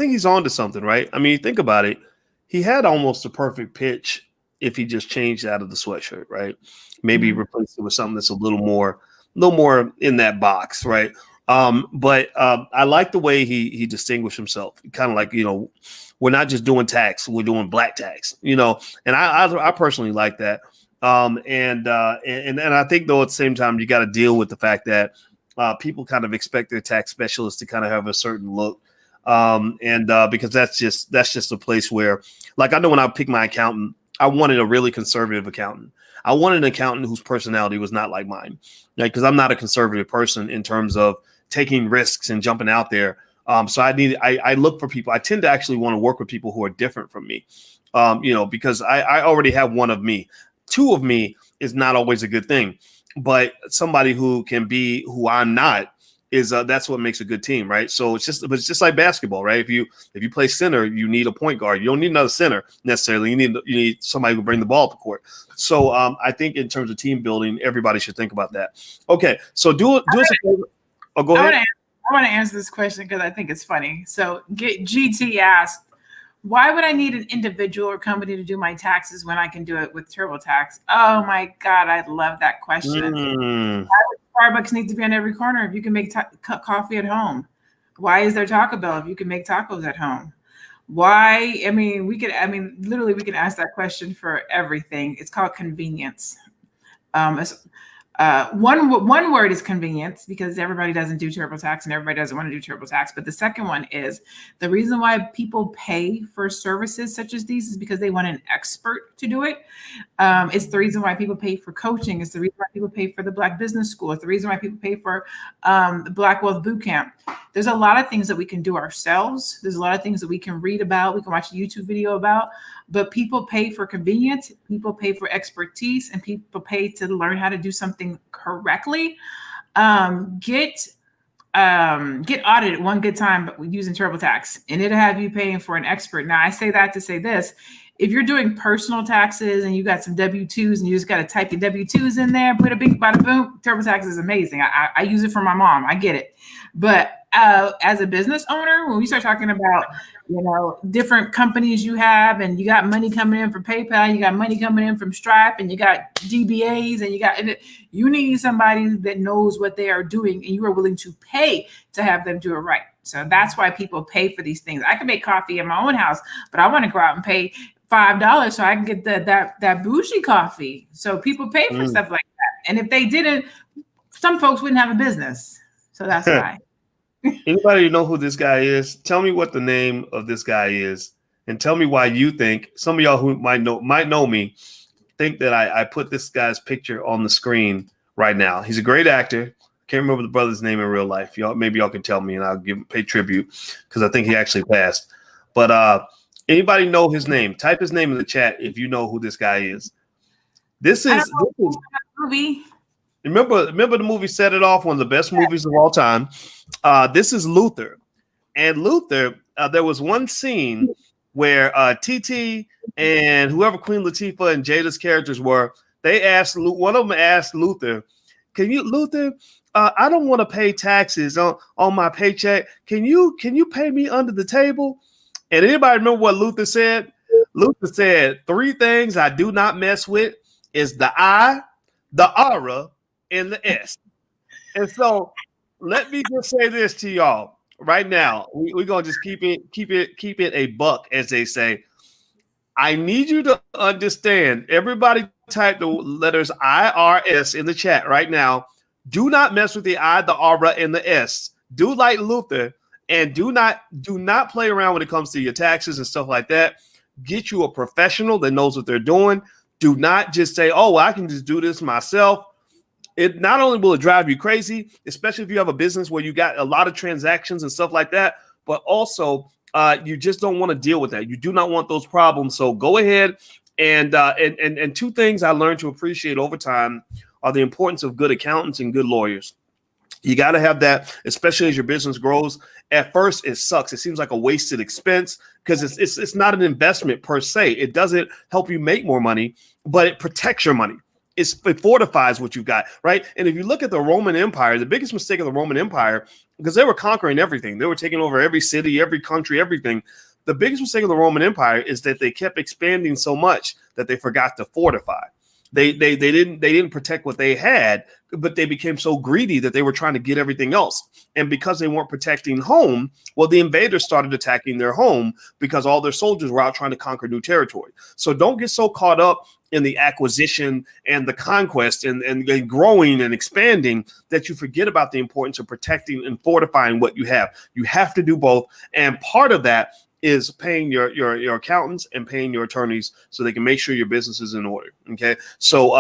he's on to something, right? I mean, think about it. He had almost a perfect pitch if he just changed out of the sweatshirt, right? Maybe replaced it with something that's a little more in that box, right? But I like the way he distinguished himself. Kind of like, we're not just doing tax, we're doing Black tax, and I personally like that. And I think though at the same time you got to deal with the fact that people kind of expect their tax specialists to kind of have a certain look. Because that's just a place where, like, I know when I picked my accountant, I wanted a really conservative accountant. I wanted an accountant whose personality was not like mine, because I'm not a conservative person in terms of taking risks and jumping out there. So I look for people. I tend to actually want to work with people who are different from me, because I already have one of me. Two of me is not always a good thing, but somebody who can be who I'm not is that's what makes a good team, right? So it's just like basketball, right? If you play center, you need a point guard. You don't need another center necessarily. You need somebody who can bring the ball up the court. So I think in terms of team building, everybody should think about that. Okay, so do us a favor. Oh, go ahead. I want to answer this question because I think it's funny. So GT asked, why would I need an individual or company to do my taxes when I can do it with TurboTax? Oh my God, I love that question. Why would Starbucks need to be on every corner if you can make coffee at home? Why is there Taco Bell if you can make tacos at home? Why? I mean, literally, we can ask that question for everything. It's called convenience. It's, one word is convenience, because everybody doesn't do TurboTax and everybody doesn't want to do TurboTax. But the second one is the reason why people pay for services such as these is because they want an expert to do it. It's the reason why people pay for coaching. It's the reason why people pay for the Black Business School. It's the reason why people pay for the Black Wealth Bootcamp. There's a lot of things that we can do ourselves. There's a lot of things that we can read about. We can watch a YouTube video about. But people pay for convenience, people pay for expertise, and people pay to learn how to do something correctly. Get audited one good time using TurboTax, and it'll have you paying for an expert. Now, I say that to say this. If you're doing personal taxes and you got some W-2s and you just got to type your W-2s in there, put a bing, bada boom, TurboTax is amazing. I use it for my mom. I get it. But as a business owner, when we start talking about, different companies you have, and you got money coming in from PayPal, you got money coming in from Stripe, and you got DBAs, and you need somebody that knows what they are doing, and you are willing to pay to have them do it right. So that's why people pay for these things. I can make coffee in my own house, but I want to go out and pay $5 so I can get that bougie coffee. So people pay for stuff like that. And if they didn't, some folks wouldn't have a business. So that's why. Anybody know who this guy is? Tell me what the name of this guy is, and tell me why you think, some of y'all who might know me, think that I put this guy's picture on the screen right now. He's a great actor. Can't remember the brother's name in real life. Maybe y'all can tell me, and I'll pay tribute, because I think he actually passed. But anybody know his name? Type his name in the chat if you know who this guy is. This is movie. Remember the movie Set It Off, one of the best movies of all time. This is Luther. And Luther, there was one scene where TT and whoever Queen Latifah and Jada's characters were, one of them asked Luther, Luther, I don't want to pay taxes on my paycheck. Can you pay me under the table? And anybody remember what Luther said? Luther said, 3 things I do not mess with is the I, the aura, and the S. And so let me just say this to y'all right now. We're gonna just keep it a buck, as they say. I need you to understand. Everybody type the letters IRS in the chat right now. Do not mess with the I, the aura, and the S. Do like Luther, and do not play around when it comes to your taxes and stuff like that. Get you a professional that knows what they're doing. Do not just say, "Oh, well, I can just do this myself." It not only will it drive you crazy, especially if you have a business where you got a lot of transactions and stuff like that, but also you just don't want to deal with that. You do not want those problems. So go ahead and 2 things I learned to appreciate over time are the importance of good accountants and good lawyers. You got to have that, especially as your business grows. At first, it sucks. It seems like a wasted expense because it's not an investment per se. It doesn't help you make more money, but it protects your money. It fortifies what you've got, right? And if you look at the Roman Empire, the biggest mistake of the Roman Empire, because they were conquering everything. They were taking over every city, every country, everything. The biggest mistake of the Roman Empire is that they kept expanding so much that they forgot to fortify. They didn't protect what they had, but they became so greedy that they were trying to get everything else. And because they weren't protecting home, well, the invaders started attacking their home because all their soldiers were out trying to conquer new territory. So don't get so caught up in the acquisition and the conquest and growing and expanding that you forget about the importance of protecting and fortifying what you have. You have to do both. And part of that is paying your accountants and paying your attorneys so they can make sure your business is in order. Okay. So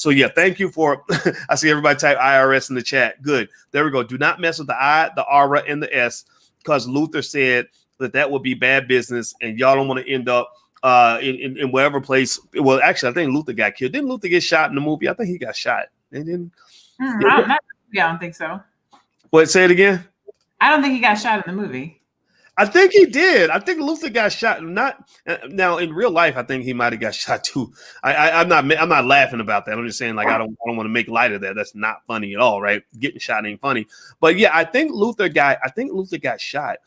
yeah, thank you for, I see everybody type IRS in the chat. Good. There we go. Do not mess with the I, the aura, and the S, because Luther said that would be bad business and y'all don't want to end up in whatever place. Well, actually, I think Luther got killed. Didn't Luther get shot in the movie? I think he got shot. They didn't. I don't think so. What? Say it again. I don't think he got shot in the movie. I think he did. I think Luther got shot. Not now in real life. I think he might have got shot too. I'm not laughing about that. I'm just saying, like, I don't want to make light of that. That's not funny at all, right? Getting shot ain't funny. But yeah, I think Luther got shot.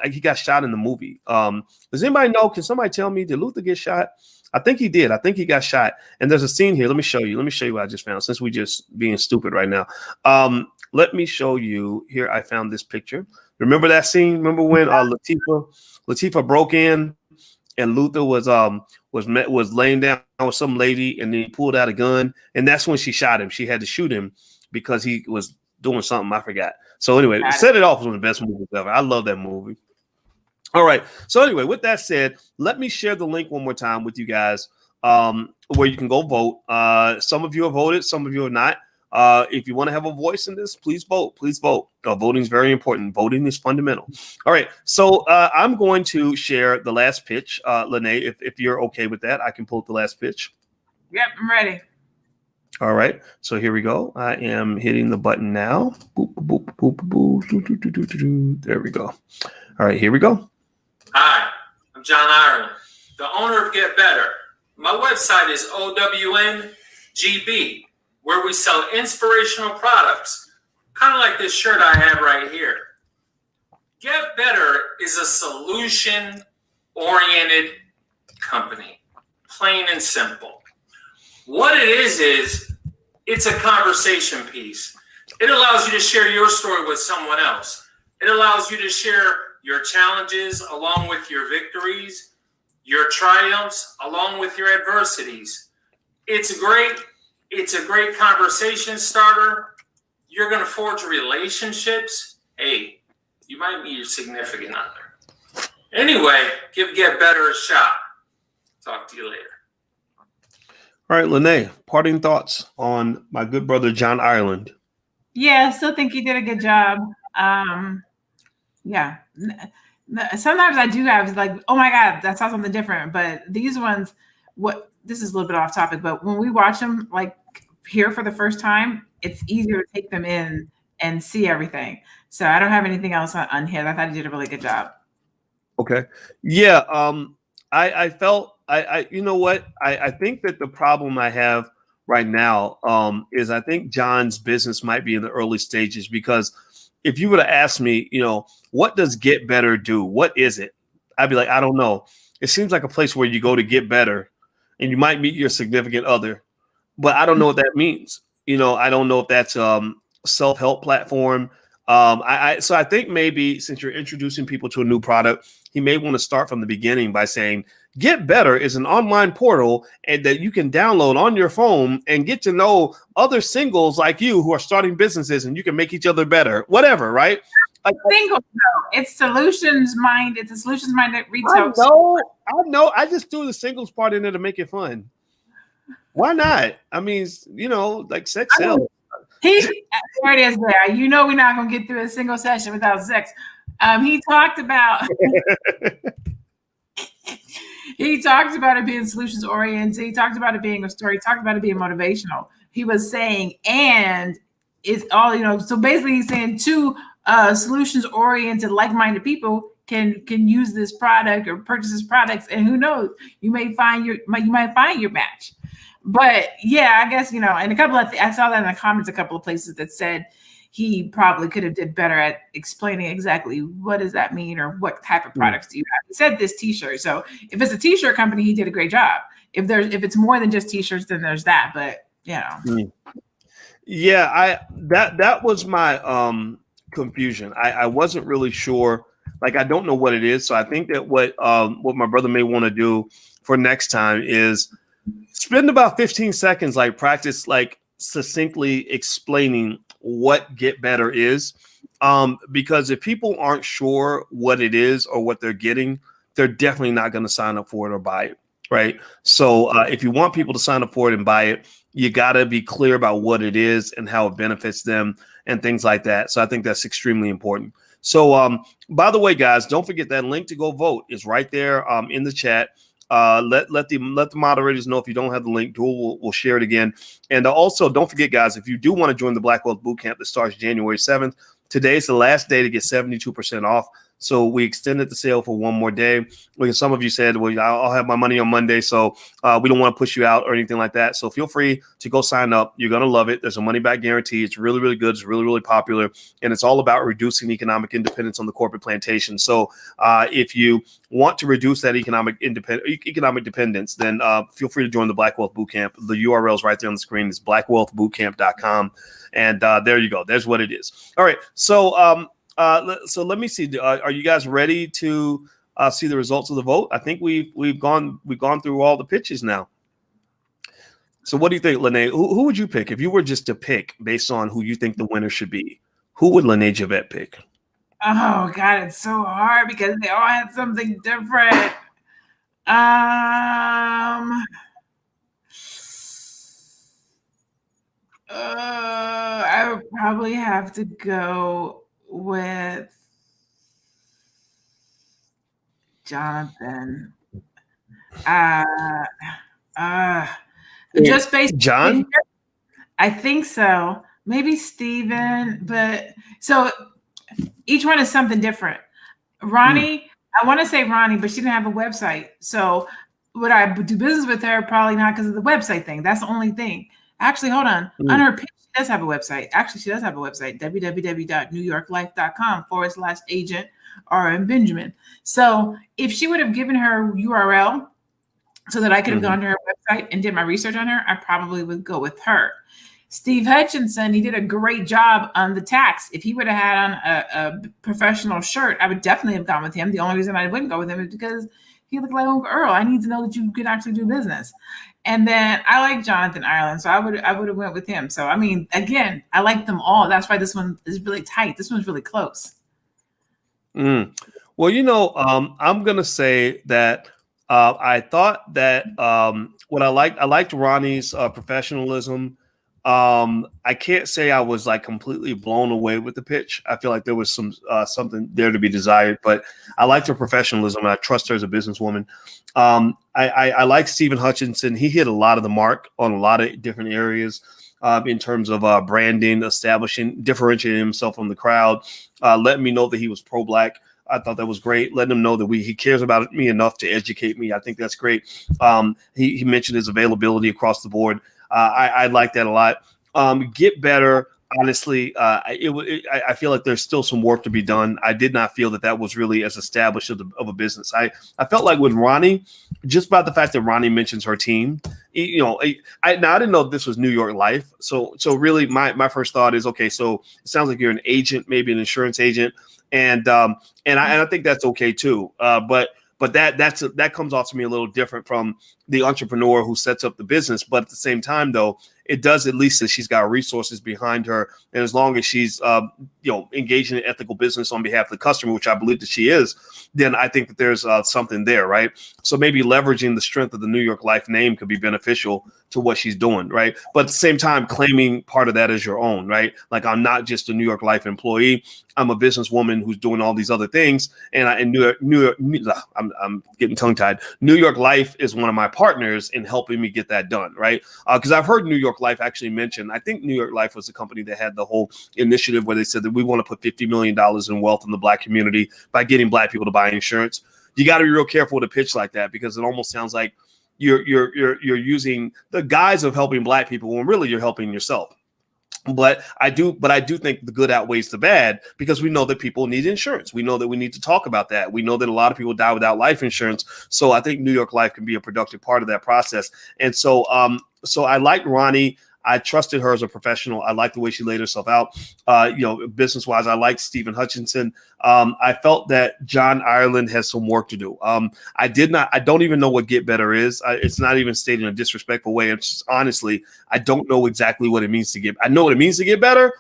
He got shot in the movie. Does anybody know? Can somebody tell me, did Luther get shot? I think he did. I think he got shot. And there's a scene here. Let me show you what I just found, since we just being stupid right now. Let me show you here. I found this picture. Remember that scene? Remember when Latifah Latifah broke in, and Luther was laying down with some lady, and then he pulled out a gun, and that's when she shot him. She had to shoot him because he was doing something, I forgot. So anyway, Set It Off was one of the best movies ever. I love that movie. All right. So anyway, with that said, let me share the link one more time with you guys, where you can go vote. Some of you have voted, some of you have not. If you want to have a voice in this, please vote. Please vote. Voting is very important. Voting is fundamental. All right. So I'm going to share the last pitch. Lene, if you're okay with that, I can pull up the last pitch. Yep, I'm ready. All right. So here we go. I am hitting the button now. Boop, boop, boop, boop, boop, doo, doo, doo, doo, doo. There we go. All right. Here we go. Hi, I'm John Ireland, the owner of Get Better. My website is OWNGB, where we sell inspirational products, kind of like this shirt I have right here. Get Better is a solution-oriented company, plain and simple. What it is it's a conversation piece. It allows you to share your story with someone else. It allows you to share your challenges along with your victories, your triumphs along with your adversities. It's a great conversation starter. You're going to forge relationships. Hey, you might meet your significant other. Anyway, give Get Better a shot. Talk to you later. All right, Lene, parting thoughts on my good brother, John Ireland. Yeah, I still think you did a good job. Yeah. Sometimes I do have like, oh my God, that sounds something different. But these ones, this is a little bit off topic, but when we watch them like here for the first time, it's easier to take them in and see everything. So I don't have anything else on here. I thought you did a really good job. Okay. Yeah. I felt you know what? I think that the problem I have right now is I think John's business might be in the early stages, because if you would have asked me, what does Get Better do? What is it? I'd be like, I don't know. It seems like a place where you go to get better and you might meet your significant other, but I don't know what that means. I don't know if that's self-help platform. So I think maybe since you're introducing people to a new product, he may want to start from the beginning by saying, Get Better is an online portal and that you can download on your phone and get to know other singles like you who are starting businesses, and you can make each other better, whatever, right? Like, Singles, it's solutions mind. It's a solutions minded retail. I know. I just threw the singles part in there to make it fun. Why not? I mean, like sex sells. There it is there. We're not going to get through a single session without sex. He talked about it being solutions oriented. He talked about it being a story. He talked about it being motivational. He was saying, and it's all, so basically he's saying two solutions oriented, like-minded people can use this product or purchase this products, and who knows, you might find your match. But yeah, I guess, and a couple of I saw that in the comments, a couple of places that said he probably could have did better at explaining exactly what does that mean or what type of products do you have. He said this t-shirt. So if it's a t-shirt company, he did a great job. If it's more than just t-shirts, then there's that. But Yeah, that was my confusion. I wasn't really sure. Like, I don't know what it is. So I think that what my brother may want to do for next time is spend about 15 seconds, like practice, like succinctly explaining what Get Better is. Because if people aren't sure what it is or what they're getting, they're definitely not going to sign up for it or buy it. Right. So if you want people to sign up for it and buy it, you got to be clear about what it is and how it benefits them and things like that. So I think that's extremely important. So by the way, guys, don't forget that link to go vote is right there in the chat. Let the moderators know if you don't have the link. We'll share it again. And also, don't forget, guys, if you do want to join the Black Wealth Bootcamp that starts January 7th, today's the last day to get 72% off. So we extended the sale for one more day. Because some of you said, well, I'll have my money on Monday, so we don't want to push you out or anything like that. So feel free to go sign up. You're going to love it. There's a money-back guarantee. It's really, really good. It's really, really popular. And it's all about reducing economic independence on the corporate plantation. So if you want to reduce that economic dependence, then feel free to join the Black Wealth Bootcamp. The URL is right there on the screen. It's blackwealthbootcamp.com. And there you go. There's what it is. All right. So let me see. Are you guys ready to see the results of the vote. I think we've gone through all the pitches now. So what do you think, Lene? Who would you pick if you were just to pick based on who you think the winner should be? Who would Lene Javette pick? Oh God, it's so hard because they all had something different. I would probably have to go with Jonathan. Just based John? I think so. Maybe Steven, but so each one is something different. Ronnie, I want to say Ronnie, but she didn't have a website. So would I do business with her? Probably not because of the website thing. That's the only thing. Actually, hold on. On her page, she does have a website. Actually, she does have a website, www.newyorklife.com/agent RN Benjamin. So if she would have given her URL so that I could have gone to her website and did my research on her, I probably would go with her. Steve Hutchinson, he did a great job on the tax. If he would have had on a professional shirt, I would definitely have gone with him. The only reason I wouldn't go with him is because he looked like Uncle Earl. I need to know that you can actually do business. And then I like Jonathan Ireland, so I would have went with him. So I mean, again, I like them all. That's why this one is really tight. This one's really close. Well, I'm gonna say that I thought that what I liked Ronnie's professionalism. I can't say I was like completely blown away with the pitch. I feel like there was some something there to be desired, but I liked her professionalism and I trust her as a businesswoman. I like Stephen Hutchinson. He hit a lot of the mark on a lot of different areas in terms of branding, differentiating himself from the crowd, letting me know that he was pro-Black. I thought that was great. Letting him know that he cares about me enough to educate me. I think that's great. He mentioned his availability across the board. I like that a lot. Get better. Honestly, I feel like there's still some work to be done. I did not feel that was really as established of a business. I felt like with Ronnie, just about the fact that Ronnie mentions her team, I didn't know this was New York Life. So really my first thought is, okay, so it sounds like you're an agent, maybe an insurance agent. And I think that's okay too. But that comes off to me a little different from the entrepreneur who sets up the business. But at the same time, though, it does at least that she's got resources behind her. And as long as she's, engaging in ethical business on behalf of the customer, which I believe that she is, then I think that there's something there, right? So maybe leveraging the strength of the New York Life name could be beneficial to what she's doing, right? But at the same time, claiming part of that as your own, right? Like, I'm not just a New York Life employee. I'm a businesswoman who's doing all these other things. And I'm getting tongue tied. New York Life is one of my partners in helping me get that done, right? Because I've heard New York Life actually mention, I think New York Life was the company that had the whole initiative where they said that we want to put $50 million in wealth in the Black community by getting Black people to buy insurance. You got to be real careful with a pitch like that, because it almost sounds like you're using the guise of helping Black people when really you're helping yourself. But I do think the good outweighs the bad, because we know that people need insurance. We know that we need to talk about that. We know that a lot of people die without life insurance. So I think New York Life can be a productive part of that process. And so I like Ronnie. I trusted her as a professional. I like the way she laid herself out. Business wise, I like Stephen Hutchinson. I felt that John Ireland has some work to do. I don't even know what get better is. It's not even stated in a disrespectful way. It's just, honestly, I don't know exactly what it means to get. I know what it means to get better,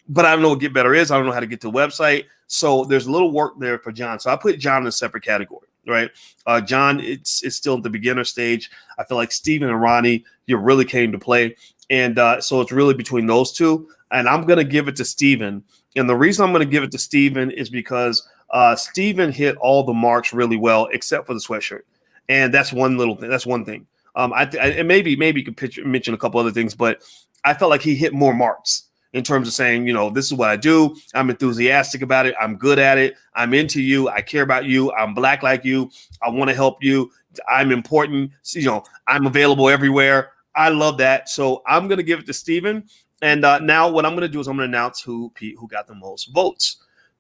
but I don't know what get better is. I don't know how to get to the website. So there's a little work there for John. So I put John in a separate category, right? John, it's still at the beginner stage. I feel like Stephen and Ronnie, you really came to play. And so it's really between those two. And I'm going to give it to Stephen. And the reason I'm going to give it to Stephen is because Stephen hit all the marks really well, except for the sweatshirt. And that's one little thing. That's one thing. And maybe you could mention a couple other things, but I felt like he hit more marks in terms of saying, this is what I do. I'm enthusiastic about it. I'm good at it. I'm into you. I care about you. I'm Black like you. I want to help you. I'm important. I'm available everywhere. I love that. So I'm going to give it to Stephen. And now what I'm going to do is I'm going to announce who got the most votes.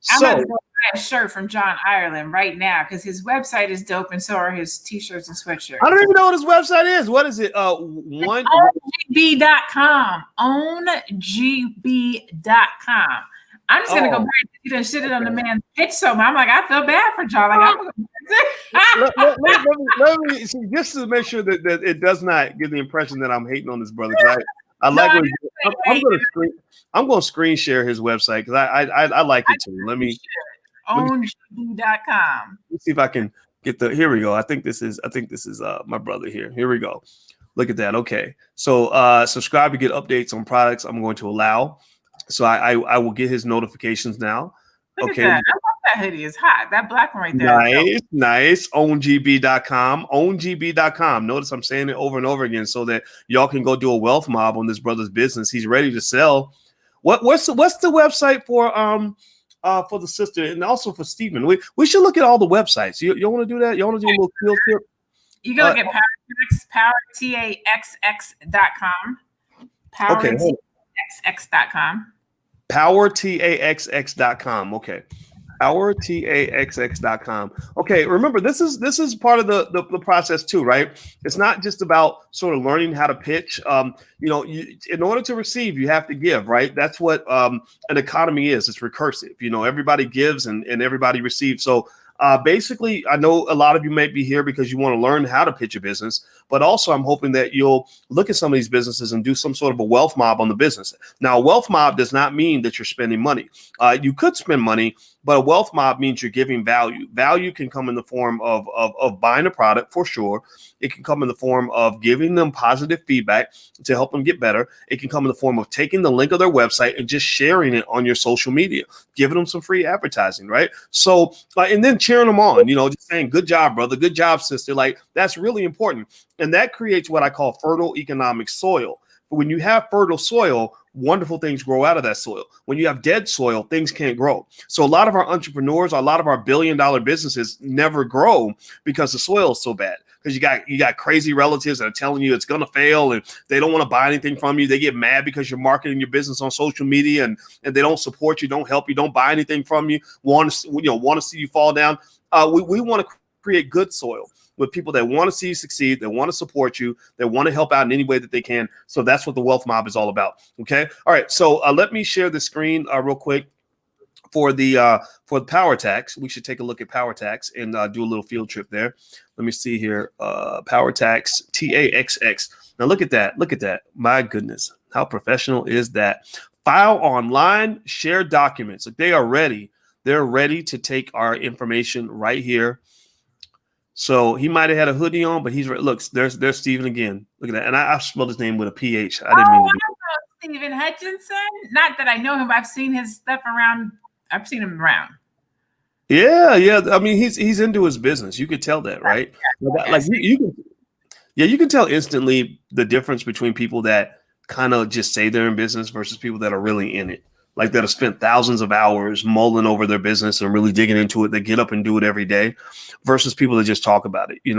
I'm going to go buy a shirt from John Ireland right now, because his website is dope, and so are his t-shirts and sweatshirts. I don't even know what his website is. What is it? OwnGB.com. OwnGB.com. I'm just going to go buy it. You done shit it on the man's pitch so much. I'm like, I feel bad for John. Like, I'm going to let me see, just to make sure that it does not give the impression that I'm hating on this brother. 'Cause I like No, what I'm going to screen share his website because I like it too. Let me OwnGB.com. see if I can get the. Here we go. I think this is my brother here. Here we go. Look at that. Okay, so subscribe to get updates on products. I'm going to allow. So I will get his notifications now. Look Okay. at that. I love that hoodie. It's hot. That black one right there. Nice. OwnGB.com. OwnGB.com. Notice I'm saying it over and over again so that y'all can go do a wealth mob on this brother's business. He's ready to sell. What's the website for the sister and also for Stephen? We should look at all the websites. You want to do that? You want to do a little field trip? You can look at PowerTaxX.com. PowerTaxX.com. PowerTaxX.com. Okay. PowerTaxX.com. Okay. Remember, this is part of the process too, right? It's not just about sort of learning how to pitch. In order to receive, you have to give, right? That's what an economy is. It's recursive. Everybody gives and everybody receives. So basically, I know a lot of you may be here because you want to learn how to pitch a business, but also I'm hoping that you'll look at some of these businesses and do some sort of a wealth mob on the business. Now, a wealth mob does not mean that you're spending money. You could spend money, but a wealth mob means you're giving value. Value can come in the form of buying a product for sure. It can come in the form of giving them positive feedback to help them get better. It can come in the form of taking the link of their website and just sharing it on your social media, giving them some free advertising, right? So, and then cheering them on, just saying, good job, brother. Good job, sister. Like, that's really important. And that creates what I call fertile economic soil. But when you have fertile soil, wonderful things grow out of that soil. When you have dead soil, things can't grow. So a lot of our entrepreneurs, a lot of our billion-dollar businesses never grow because the soil is so bad. Because you got crazy relatives that are telling you it's gonna fail and they don't want to buy anything from you. They get mad because you're marketing your business on social media and they don't support you, don't help you, don't buy anything from you. Want to see you fall down. We want to create good soil with people that want to see you succeed, that want to support you, that want to help out in any way that they can. So that's what the Wealth Mob is all about. Okay. All right. So let me share the screen real quick for the Power Tax. We should take a look at Power Tax and do a little field trip there. Let me see here. Power Tax TAXX. Now look at that. Look at that. My goodness. How professional is that? File online, share documents. Like, they are ready. They're ready to take our information right here. So he might have had a hoodie on, but he's look. There's Stephen again. Look at that, and I spelled his name with a PH. I didn't mean to do that. Stephen Hutchinson. Not that I know him, but I've seen his stuff around. I've seen him around. Yeah. I mean, he's into his business. You could tell that, right? Like you can tell instantly the difference between people that kind of just say they're in business versus people that are really in it. Like, that have spent thousands of hours mulling over their business and really digging into it. They get up and do it every day versus people that just talk about it. It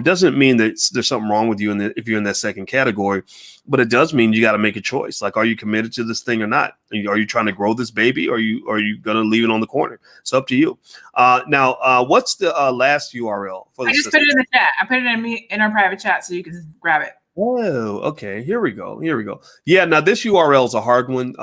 doesn't mean that there's something wrong with you if you're in that second category, but it does mean you got to make a choice. Like, are you committed to this thing or not? Are you trying to grow this baby, or are you going to leave it on the corner? It's up to you. Now, what's the last URL for I just put it in the chat. I put it in our private chat so you can grab it. Oh, okay. Here we go. Yeah. Now, this URL is a hard one.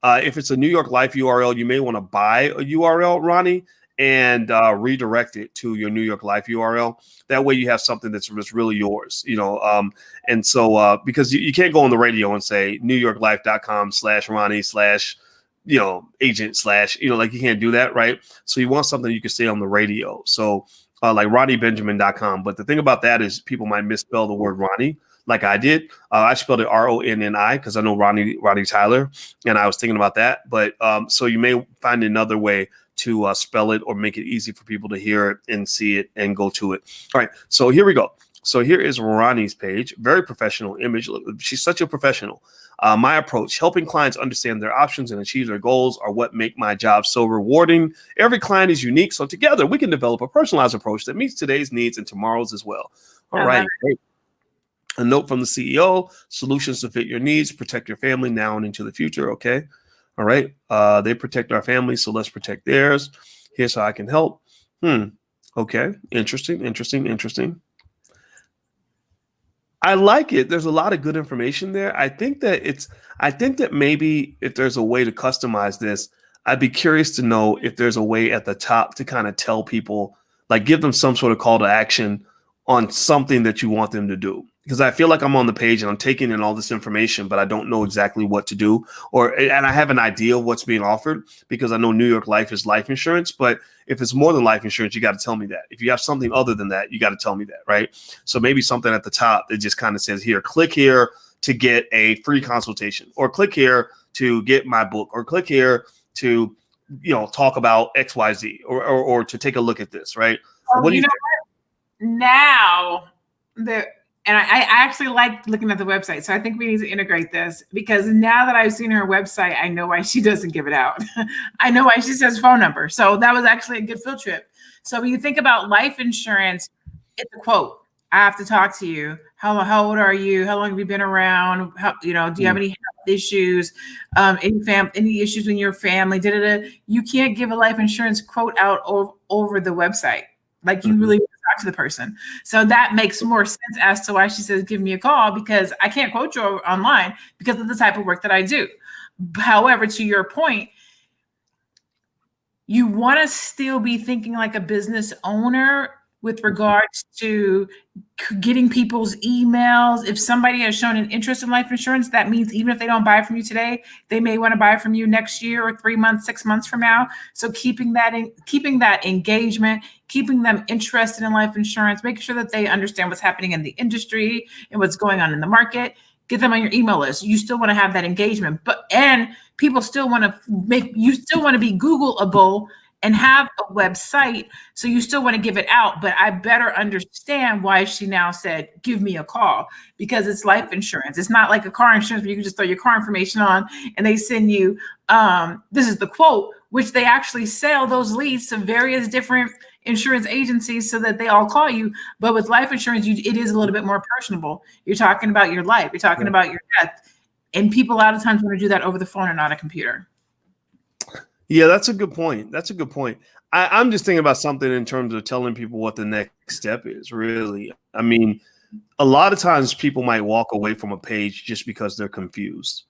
If it's a New York Life URL, you may want to buy a URL, Ronnie, and redirect it to your New York Life URL. That way you have something that's really yours, and so because you can't go on the radio and say newyorklife.com/Ronnie/agent/ like, you can't do that, right? So you want something you can say on the radio. So like RonnieBenjamin.com. But the thing about that is people might misspell the word Ronnie, like I did. I spelled it RONNI because I know Ronnie Tyler, and I was thinking about that. But so you may find another way to spell it or make it easy for people to hear it and see it and go to it. All right, so here we go. So here is Ronnie's page. Very professional image. She's such a professional. My approach, helping clients understand their options and achieve their goals, are what make my job so rewarding. Every client is unique, so together we can develop a personalized approach that meets today's needs and tomorrow's as well. All right. Great. A note from the CEO: solutions to fit your needs, protect your family now and into the future. Okay. All right. They protect our family, so let's protect theirs. Here's how I can help. Okay. Interesting. I like it. There's a lot of good information there. I think that maybe if there's a way to customize this, I'd be curious to know if there's a way at the top to kind of tell people Like give them some sort of call to action on something that you want them to do. Because I feel like I'm on the page and I'm taking in all this information, but I don't know exactly what to do, and I have an idea of what's being offered because I know New York Life is life insurance. But if it's more than life insurance, you got to tell me that. If you have something other than that, you got to tell me that, right? So maybe something at the top that just kind of says, here, click here to get a free consultation, or click here to get my book, or click here to, talk about XYZ, or to take a look at this, right? What do you think? Now and I actually like looking at the website. So I think we need to integrate this, because now that I've seen her website, I know why she doesn't give it out. I know why she says phone number. So that was actually a good field trip. So when you think about life insurance, it's a quote. I have to talk to you. How old are you? How long have you been around? Do you have any health issues? Any issues in your family? You can't give a life insurance quote out over the website. Like you really talk to the person. So that makes more sense as to why she says, give me a call, because I can't quote you online because of the type of work that I do. However, to your point, you want to still be thinking like a business owner with regards to getting people's emails. If somebody has shown an interest in life insurance, that means even if they don't buy from you today, they may want to buy from you next year or 3 months, 6 months from now. So keeping that engagement, keeping them interested in life insurance, making sure that they understand what's happening in the industry and what's going on in the market. Get them on your email list. You still want to have that engagement, and people still want to be Googleable and have a website. So you still want to give it out, but I better understand why she now said, give me a call, because it's life insurance. It's not like a car insurance where you can just throw your car information on and they send you, this is the quote, which they actually sell those leads to various different insurance agencies so that they all call you. But with life insurance, it is a little bit more personable. You're talking about your life. You're talking about your death. And people a lot of times want to do that over the phone and not a computer. Yeah, that's a good point. I'm just thinking about something in terms of telling people what the next step is, really. I mean, a lot of times people might walk away from a page just because they're confused,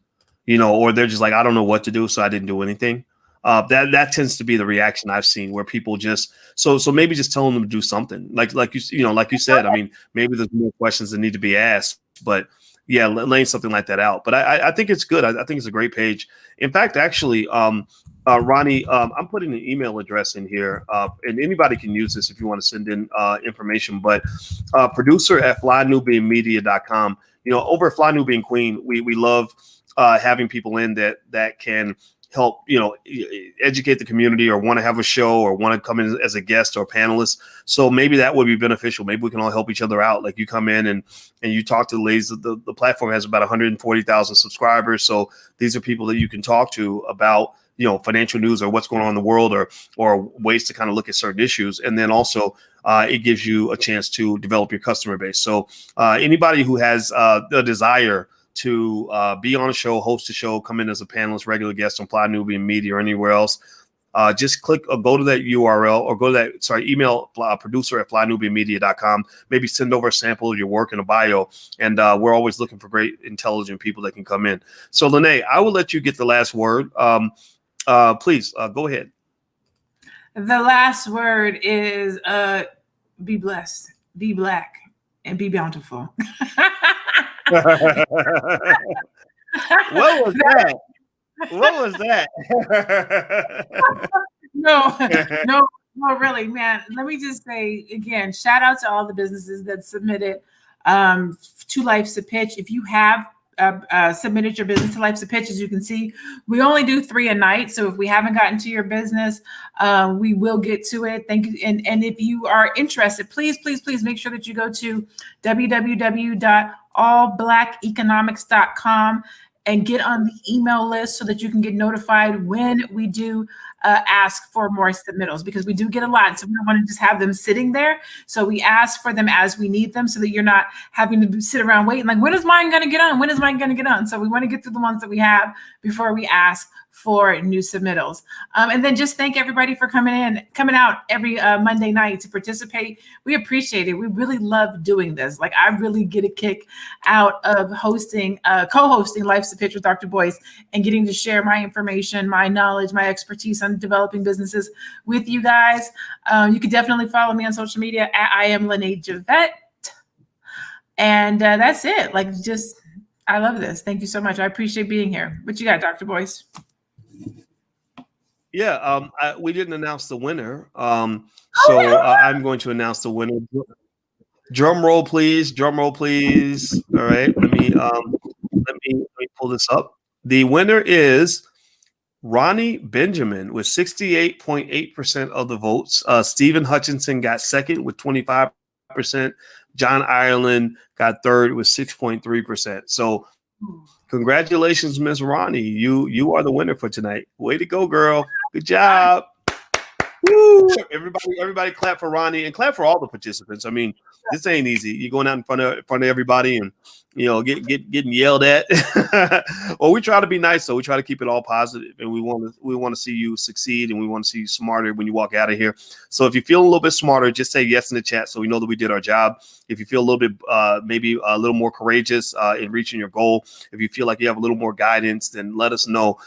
or they're just like, I don't know what to do, so I didn't do anything. That tends to be the reaction I've seen, where people just so maybe just telling them to do something like you said. I mean, maybe there's more questions that need to be asked, but yeah, laying something like that out. But I think it's good. I think it's a great page. In fact, actually, Ronnie, I'm putting an email address in here, and anybody can use this if you want to send in information. But producer at flynubianmedia.com. Over at Fly Nubian Queen, we love having people in that can help, educate the community, or want to have a show, or want to come in as a guest or panelist. So maybe that would be beneficial. Maybe we can all help each other out. Like you come in and you talk to the ladies. The platform has about 140,000 subscribers. So these are people that you can talk to about, financial news or what's going on in the world, or ways to kind of look at certain issues. And then also it gives you a chance to develop your customer base. So anybody who has the desire to be on a show, host a show, come in as a panelist, regular guest on Fly Nubian Media or anywhere else, just click or go to that URL, or go to that, email producer at flynubianmedia.com. Maybe send over a sample of your work in a bio. And we're always looking for great, intelligent people that can come in. So Lene, I will let you get the last word. Please go ahead. The last word is be blessed, be black, and be bountiful. What was that? No, really, man. Let me just say again, shout out to all the businesses that submitted to Life's a Pitch. If you have submitted your business to Life's a Pitch, as you can see, we only do 3 a night. So if we haven't gotten to your business, we will get to it. Thank you. And if you are interested, please make sure that you go to www.allblackeconomics.com and get on the email list so that you can get notified when we do ask for more submittals, because we do get a lot. So we don't want to just have them sitting there. So we ask for them as we need them so that you're not having to sit around waiting like, when is mine going to get on? When is mine going to get on? So we want to get through the ones that we have before we ask for new submittals. And then just thank everybody for coming out every Monday night to participate. We appreciate it. We really love doing this. Like, I really get a kick out of co-hosting Life's a Pitch with Dr. Boyce and getting to share my information, my knowledge, my expertise on developing businesses with you guys. You can definitely follow me on social media at I am Lene Javette. And that's it. Like, I love this. Thank you so much. I appreciate being here. What you got, Dr. Boyce? Yeah, we didn't announce the winner. I'm going to announce the winner. Drum roll, please. Drum roll, please. All right. Let me pull this up. The winner is Ronnie Benjamin with 68.8% of the votes. Stephen Hutchinson got second with 25%. John Ireland got third with 6.3%. So congratulations, Miss Ronnie. You are the winner for tonight. Way to go, girl. Good job. Woo! Everybody clap for Ronnie and clap for all the participants. I mean, this ain't easy. You're going out in front of everybody and getting yelled at. Well, we try to be nice, so we try to keep it all positive, and we want to see you succeed, and we want to see you smarter when you walk out of here. So if you feel a little bit smarter, just say yes in the chat so we know that we did our job. If you feel a little bit maybe a little more courageous in reaching your goal, if you feel like you have a little more guidance, then let us know,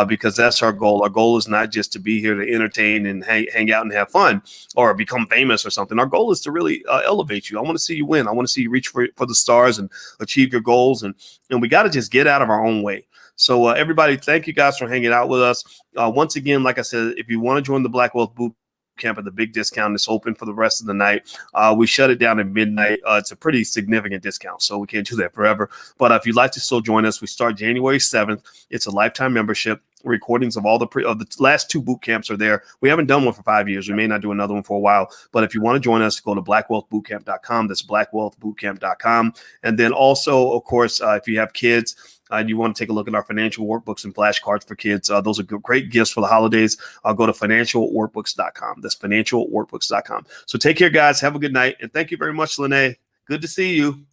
because that's our goal. Our goal is not just to be here to entertain and hang out and have fun or become famous or something. Our goal is to really elevate you. I want to see you win. I want to see you reach for the stars and achieve your goals, and we got to just get out of our own way. So everybody, thank you guys for hanging out with us. Once again, like I said, if you want to join the Black Wealth Boot Camp at the big discount, it's open for the rest of the night. We shut it down at midnight. It's a pretty significant discount, so we can't do that forever. But if you'd like to still join us, we start January 7th. It's a lifetime membership. Recordings of all the last two boot camps are there. We haven't done one for 5 years. We may not do another one for a while. But if you want to join us, go to blackwealthbootcamp.com. That's blackwealthbootcamp.com. And then also, of course, if you have kids and you want to take a look at our financial workbooks and flashcards for kids, those are great gifts for the holidays. Go to financialworkbooks.com. That's financialworkbooks.com. So take care, guys. Have a good night. And thank you very much, Lene. Good to see you.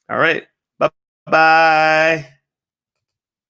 All right. Bye-bye.